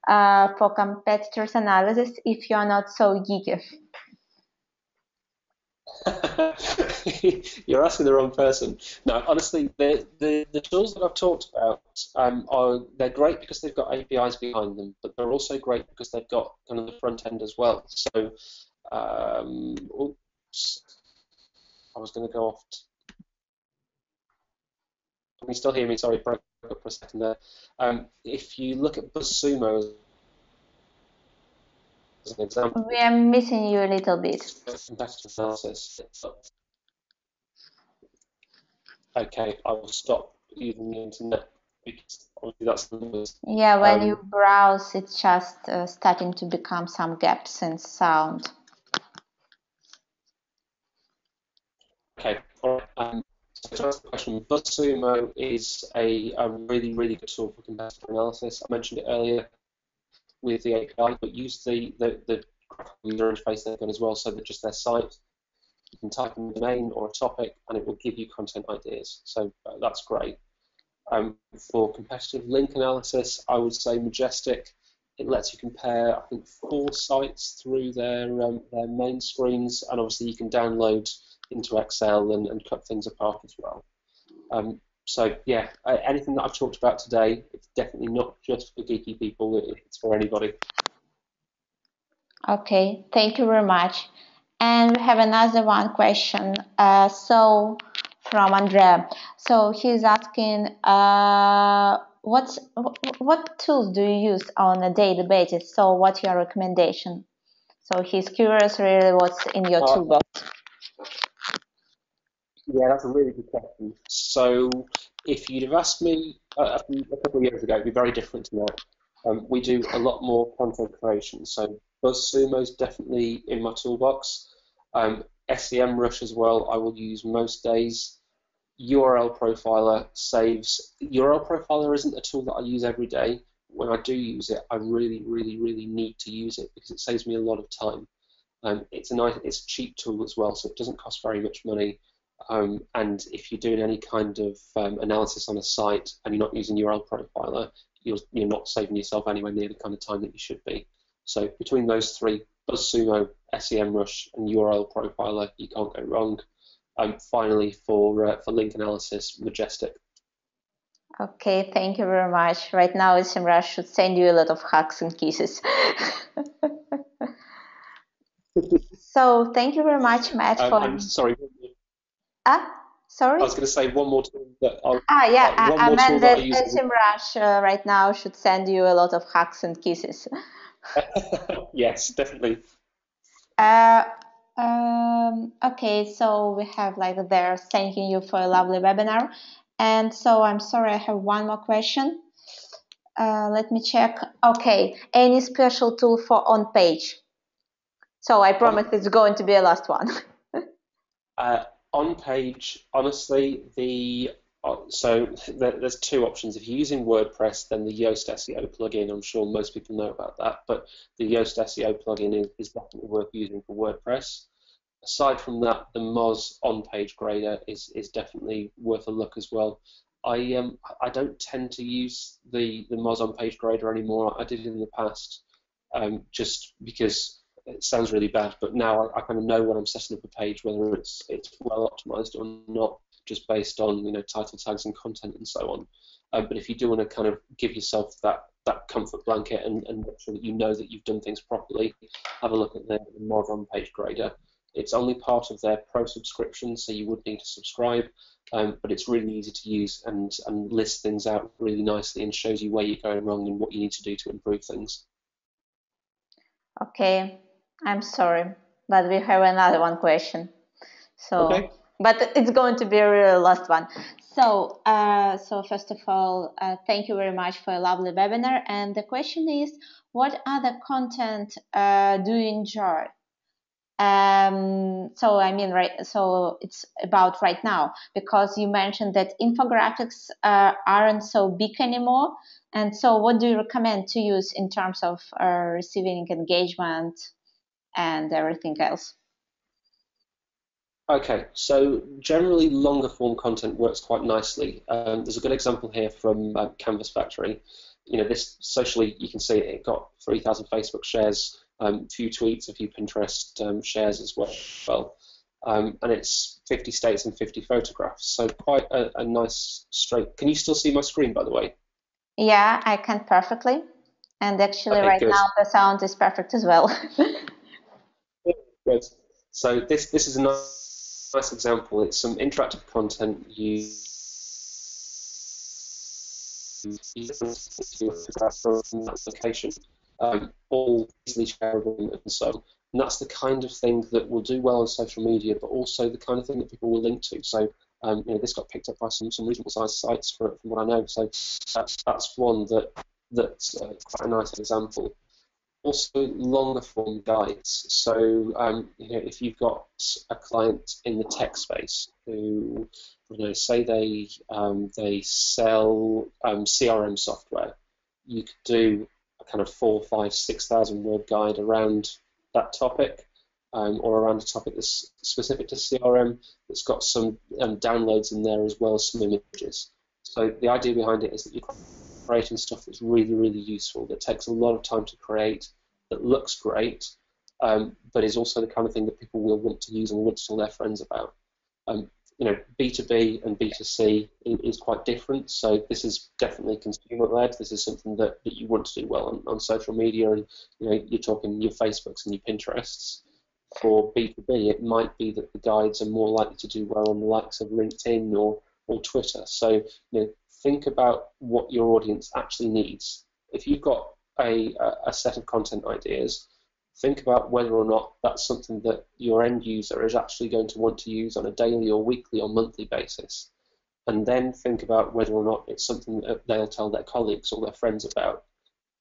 Speaker 2: for competitors analysis if you are not so geeky?
Speaker 1: You're asking the wrong person. No, honestly, the tools that I've talked about they're great because they've got APIs behind them, but they're also great because they've got kind of the front end as well. So, oops, I was going to go off. Can you still hear me? Sorry, broke up for a second there. If you look at BuzzSumo as an example,
Speaker 2: We are missing you a little bit.
Speaker 1: Competitive analysis. Okay, I will stop using the internet because obviously that's the numbers.
Speaker 2: Yeah, when you browse, it's just starting to become some gaps in sound.
Speaker 1: Okay, all right. So to answer the question, BuzzSumo is a really, really good tool for competitive analysis. I mentioned it earlier with the API, but use the user interface they've got as well, so that just their site, you can type in a domain or a topic, and it will give you content ideas. So that's great. For competitive link analysis, I would say Majestic. It lets you compare, I think, 4 sites through their main screens, and obviously you can download into Excel and cut things apart as well. So yeah, anything that I've talked about today, it's definitely not just for geeky people, it's for anybody.
Speaker 2: Okay, thank you very much. And we have another one question. So from Andrea. So he's asking, what tools do you use on a daily basis? So what's your recommendation? So he's curious really what's in your toolbox.
Speaker 1: Yeah, that's a really good question. So if you'd have asked me a couple of years ago, it'd be very different to now. We do a lot more content creation. So BuzzSumo's definitely in my toolbox. SEMrush as well, I will use most days. URL Profiler saves. URL Profiler isn't a tool that I use every day. When I do use it, I really, really, really need to use it because it saves me a lot of time. It's a cheap tool as well, so it doesn't cost very much money. And if you're doing any kind of analysis on a site and you're not using URL Profiler, you're not saving yourself anywhere near the kind of time that you should be. So between those three, BuzzSumo, SEMrush, and URL Profiler, you can't go wrong. Finally, for link analysis, Majestic.
Speaker 2: Okay, thank you very much. Right now, SEMrush should send you a lot of hugs and kisses. So thank you very much, Matt.
Speaker 1: I'm sorry.
Speaker 2: Sorry?
Speaker 1: I was going to say one more tool that
Speaker 2: I meant that SEMrush right now should send you a lot of hugs and kisses.
Speaker 1: Yes, definitely.
Speaker 2: Okay, so we have like there thanking you for a lovely webinar. And so I'm sorry, I have one more question. Let me check. Okay, any special tool for on page? So I promise it's going to be a last one.
Speaker 1: On page, honestly, there's 2 options. If you're using WordPress, then the Yoast SEO plugin, I'm sure most people know about that, but the Yoast SEO plugin is definitely worth using for WordPress. Aside from that, the Moz on-page grader is definitely worth a look as well. I don't tend to use the Moz on-page grader anymore. I did it in the past, just because it sounds really bad, but now I kind of know when I'm setting up a page whether it's well optimized or not, just based on title tags and content and so on. But if you do want to kind of give yourself that comfort blanket and make sure that you know that you've done things properly, have a look at the Moz on-page grader. It's only part of their pro subscription, so you would need to subscribe, but it's really easy to use and lists things out really nicely and shows you where you're going wrong and what you need to do to improve things.
Speaker 2: Okay, I'm sorry, but we have another one question. So, okay. But it's going to be a real last one. So, so first of all, thank you very much for a lovely webinar. And the question is, what other content do you enjoy? So I mean, so it's about right now, because you mentioned that infographics aren't so big anymore. And so what do you recommend to use in terms of receiving engagement and everything else?
Speaker 1: Okay, so generally longer form content works quite nicely. There's a good example here from Canvas Factory. This socially, you can see it got 3,000 Facebook shares, a few tweets, a few Pinterest shares as well. and it's 50 states and 50 photographs. So quite a nice straight. Can you still see my screen, by the way?
Speaker 2: Yeah, I can perfectly. And actually,
Speaker 1: Okay,
Speaker 2: right
Speaker 1: good.
Speaker 2: now the sound is perfect as well.
Speaker 1: Good. So this is a nice example. It's some interactive content you photograph from that location, all easily shareable and so on. And that's the kind of thing that will do well on social media, but also the kind of thing that people will link to. So this got picked up by some reasonable sized sites from what I know. So that's one that's quite a nice example. Also, longer form guides. So, if you've got a client in the tech space who, say they sell CRM software, you could do a kind of 4,000, 5,000, 6,000 word guide around that topic, or around a topic that's specific to CRM that's got some downloads in there as well as some images. So the idea behind it is that you're creating stuff that's really, really useful, that takes a lot of time to create, that looks great, but is also the kind of thing that people will want to use and want to tell their friends about. B2B and B2C is quite different, so this is definitely consumer-led. This is something that you want to do well on social media, and you're talking your Facebooks and your Pinterests. For B2B, it might be that the guides are more likely to do well on the likes of LinkedIn or Twitter. So think about what your audience actually needs. If you've got a set of content ideas, think about whether or not that's something that your end user is actually going to want to use on a daily or weekly or monthly basis. And then think about whether or not it's something that they'll tell their colleagues or their friends about.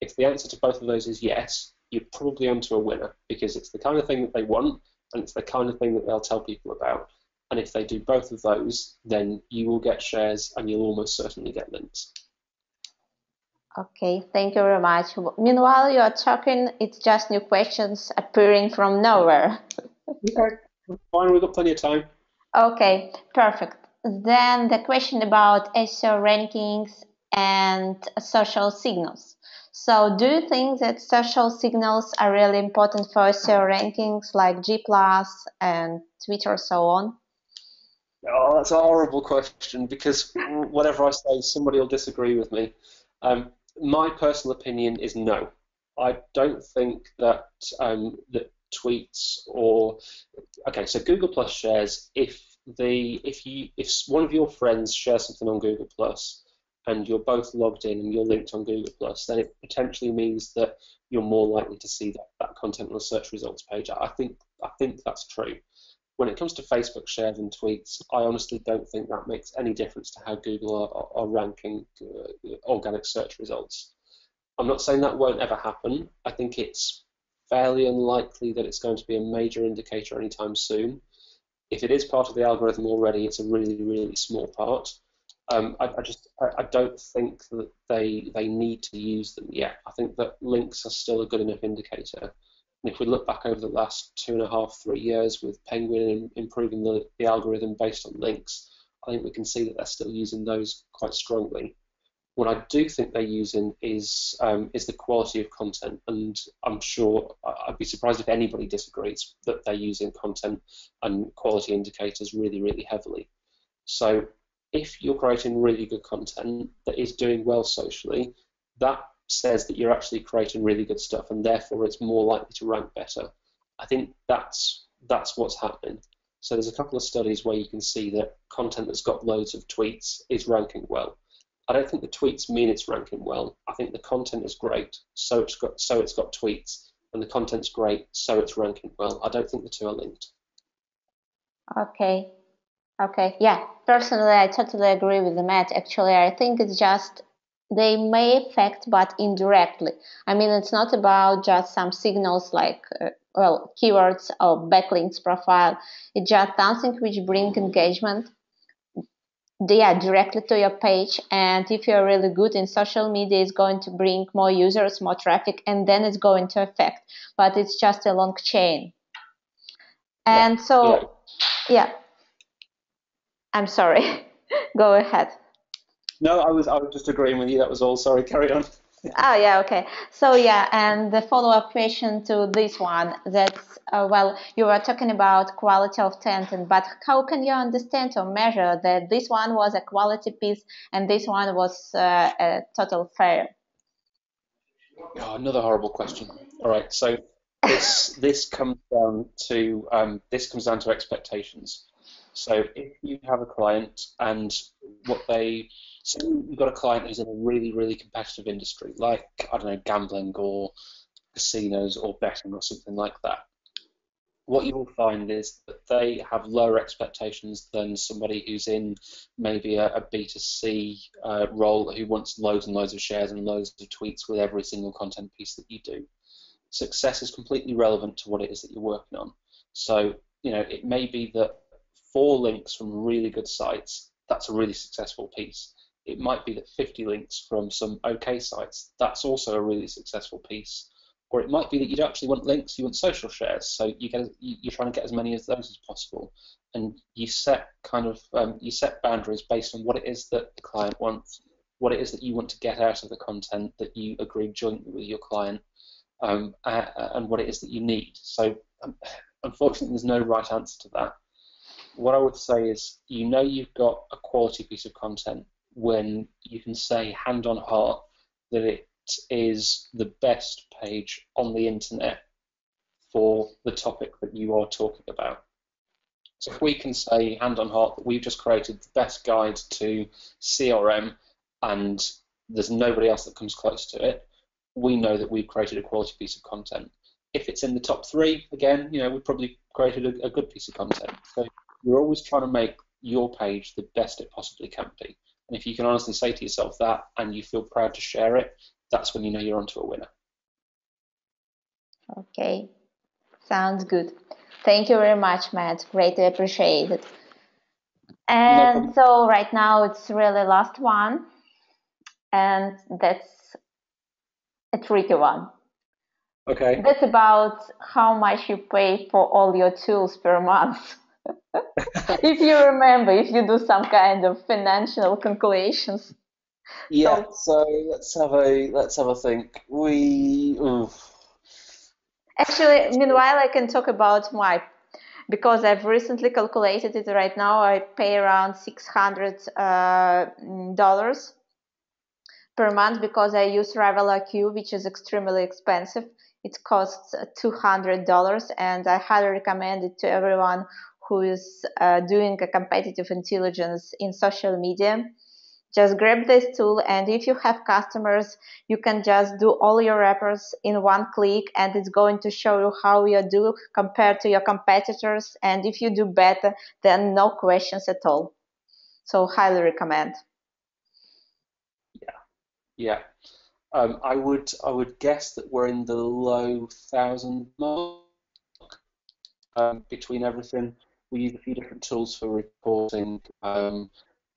Speaker 1: If the answer to both of those is yes, you're probably onto a winner, because it's the kind of thing that they want and it's the kind of thing that they'll tell people about. And if they do both of those, then you will get shares and you'll almost certainly get links.
Speaker 2: Okay, thank you very much. Meanwhile, you are talking, it's just new questions appearing from nowhere.
Speaker 1: Okay, fine, we've got plenty of time.
Speaker 2: Okay, perfect. Then the question about SEO rankings and social signals. So do you think that social signals are really important for SEO rankings like G+ and Twitter, so on?
Speaker 1: Oh, that's a horrible question, because whatever I say, somebody will disagree with me. My personal opinion is no. I don't think that that tweets or so Google Plus shares, if one of your friends shares something on Google Plus and you're both logged in and you're linked on Google Plus, then it potentially means that you're more likely to see that content on the search results page. I think that's true. When it comes to Facebook shares and tweets, I honestly don't think that makes any difference to how Google are ranking organic search results. I'm not saying that won't ever happen. I think it's fairly unlikely that it's going to be a major indicator anytime soon. If it is part of the algorithm already, it's a really, really small part. I don't think that they need to use them yet. I think that links are still a good enough indicator. And if we look back over the last 2.5, 3 years with Penguin improving the algorithm based on links, I think we can see that they're still using those quite strongly. What I do think they're using is the quality of content, and I'm sure I'd be surprised if anybody disagrees that they're using content and quality indicators really, really heavily. So if you're creating really good content that is doing well socially, that says that you're actually creating really good stuff, and therefore it's more likely to rank better. I think that's what's happening. So there's a couple of studies where you can see that content that's got loads of tweets is ranking well. I don't think the tweets mean it's ranking well. I think the content is great, so it's got tweets, and the content's great, so it's ranking well. I don't think the two are linked.
Speaker 2: Okay. Yeah, personally, I totally agree with Matt. Actually, I think it's just they may affect, but indirectly. I mean, it's not about just some signals like, keywords or backlinks profile. It's just something which brings engagement, directly to your page. And if you're really good in social media, it's going to bring more users, more traffic, and then it's going to affect. But it's just a long chain. And yeah. I'm sorry. Go ahead.
Speaker 1: No, I was just agreeing with you. That was all. Sorry, carry on.
Speaker 2: Oh, yeah, okay. So, yeah, and the follow-up question to this one, that's, well, you were talking about quality of content, but how can you understand or measure that this one was a quality piece and this one was a total fail?
Speaker 1: Oh, another horrible question. All right, so this comes down to expectations. So if you have a client and so you've got a client who's in a really, really competitive industry, like, I don't know, gambling or casinos or betting or something like that, what you will find is that they have lower expectations than somebody who's in maybe a B2C role who wants loads and loads of shares and loads of tweets with every single content piece that you do. Success is completely relevant to what it is that you're working on. So, it may be that 4 links from really good sites, that's a really successful piece. It might be that 50 links from some okay sites, that's also a really successful piece. Or it might be that you don't actually want links, you want social shares. So you're trying to get as many of those as possible, and you set boundaries based on what it is that the client wants, what it is that you want to get out of the content that you agreed jointly with your client, and what it is that you need. So unfortunately, there's no right answer to that. What I would say is, you've got a quality piece of content when you can say hand on heart that it is the best page on the internet for the topic that you are talking about. So if we can say hand on heart that we've just created the best guide to CRM and there's nobody else that comes close to it, we know that we've created a quality piece of content. If it's in the top 3, again, we've probably created a good piece of content. So you're always trying to make your page the best it possibly can be. And if you can honestly say to yourself that and you feel proud to share it, that's when you know you're onto a winner.
Speaker 2: Okay, sounds good. Thank you very much, Matt. Greatly appreciate it. And so right now it's really last one, and that's a tricky one.
Speaker 1: Okay.
Speaker 2: That's about how much you pay for all your tools per month. If you remember, if you do some kind of financial calculations.
Speaker 1: Yeah, so let's have a think.
Speaker 2: Actually, meanwhile, I can talk about my, because I've recently calculated it. Right now, I pay around $600 per month because I use RivalIQ, which is extremely expensive. It costs $200, and I highly recommend it to everyone who is doing a competitive intelligence in social media. Just grab this tool, and if you have customers, you can just do all your reports in one click, and it's going to show you how you do compared to your competitors. And if you do better, then no questions at all. So highly recommend.
Speaker 1: Yeah. I would guess that we're in the low 1,000 mark between everything. We use a few different tools for reporting.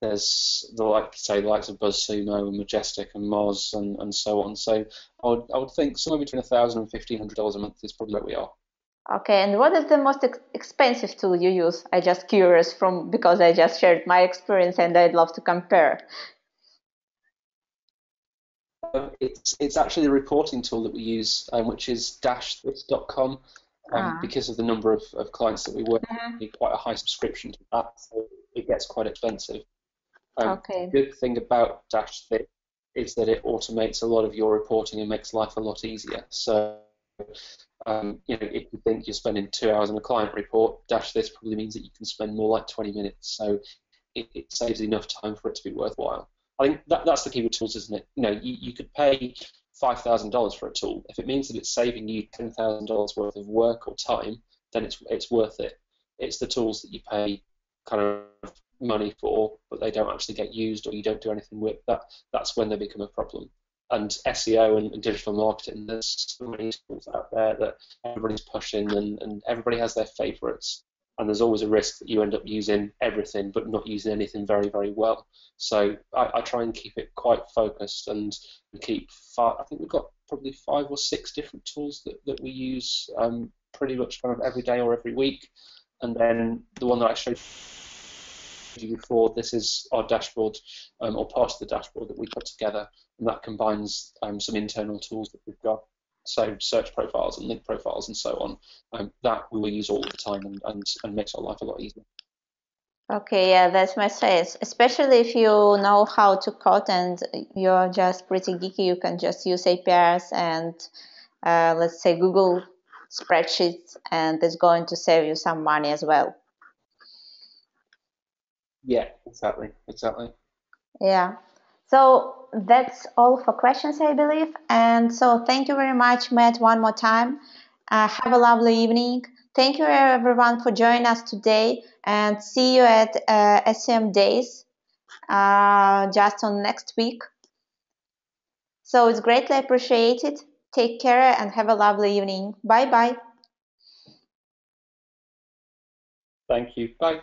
Speaker 1: There's the likes of BuzzSumo and Majestic and Moz and so on. So I would think somewhere between $1,000 and $1,500 a month is probably where we are.
Speaker 2: Okay, and what is the most expensive tool you use? I just curious because I just shared my experience and I'd love to compare.
Speaker 1: It's actually the reporting tool that we use, which is dashthis.com. Because of the number of clients that we work with, we need quite a high subscription to that, so it gets quite expensive.
Speaker 2: Okay.
Speaker 1: The good thing about DashThis is that it automates a lot of your reporting and makes life a lot easier. So, if you think you're spending 2 hours on a client report, DashThis probably means that you can spend more like 20 minutes. So it saves enough time for it to be worthwhile. I think that's the key with tools, isn't it? You could pay $5,000 for a tool. If it means that it's saving you $10,000 worth of work or time, then it's worth it. It's the tools that you pay kind of money for, but they don't actually get used or you don't do anything with. That's when they become a problem. And SEO and digital marketing, there's so many tools out there that everybody's pushing, and everybody has their favorites. And there's always a risk that you end up using everything but not using anything very, very well. So I try and keep it quite focused and keep I think we've got probably 5 or 6 different tools that we use pretty much kind of every day or every week. And then the one that I showed you before, this is our dashboard, or part of the dashboard that we put together, and that combines some internal tools that we've got, so search profiles and link profiles and so on, that we will use all the time and makes our life a lot easier.
Speaker 2: Okay, yeah, that's my sense. Especially if you know how to code and you're just pretty geeky, you can just use APIs and let's say Google spreadsheets, and it's going to save you some money as well.
Speaker 1: Yeah, exactly.
Speaker 2: Yeah. So that's all for questions, I believe. And so thank you very much, Matt, one more time. Have a lovely evening. Thank you, everyone, for joining us today, and see you at SCM Days just on next week. So it's greatly appreciated. Take care and have a lovely evening. Bye-bye.
Speaker 1: Thank you. Bye.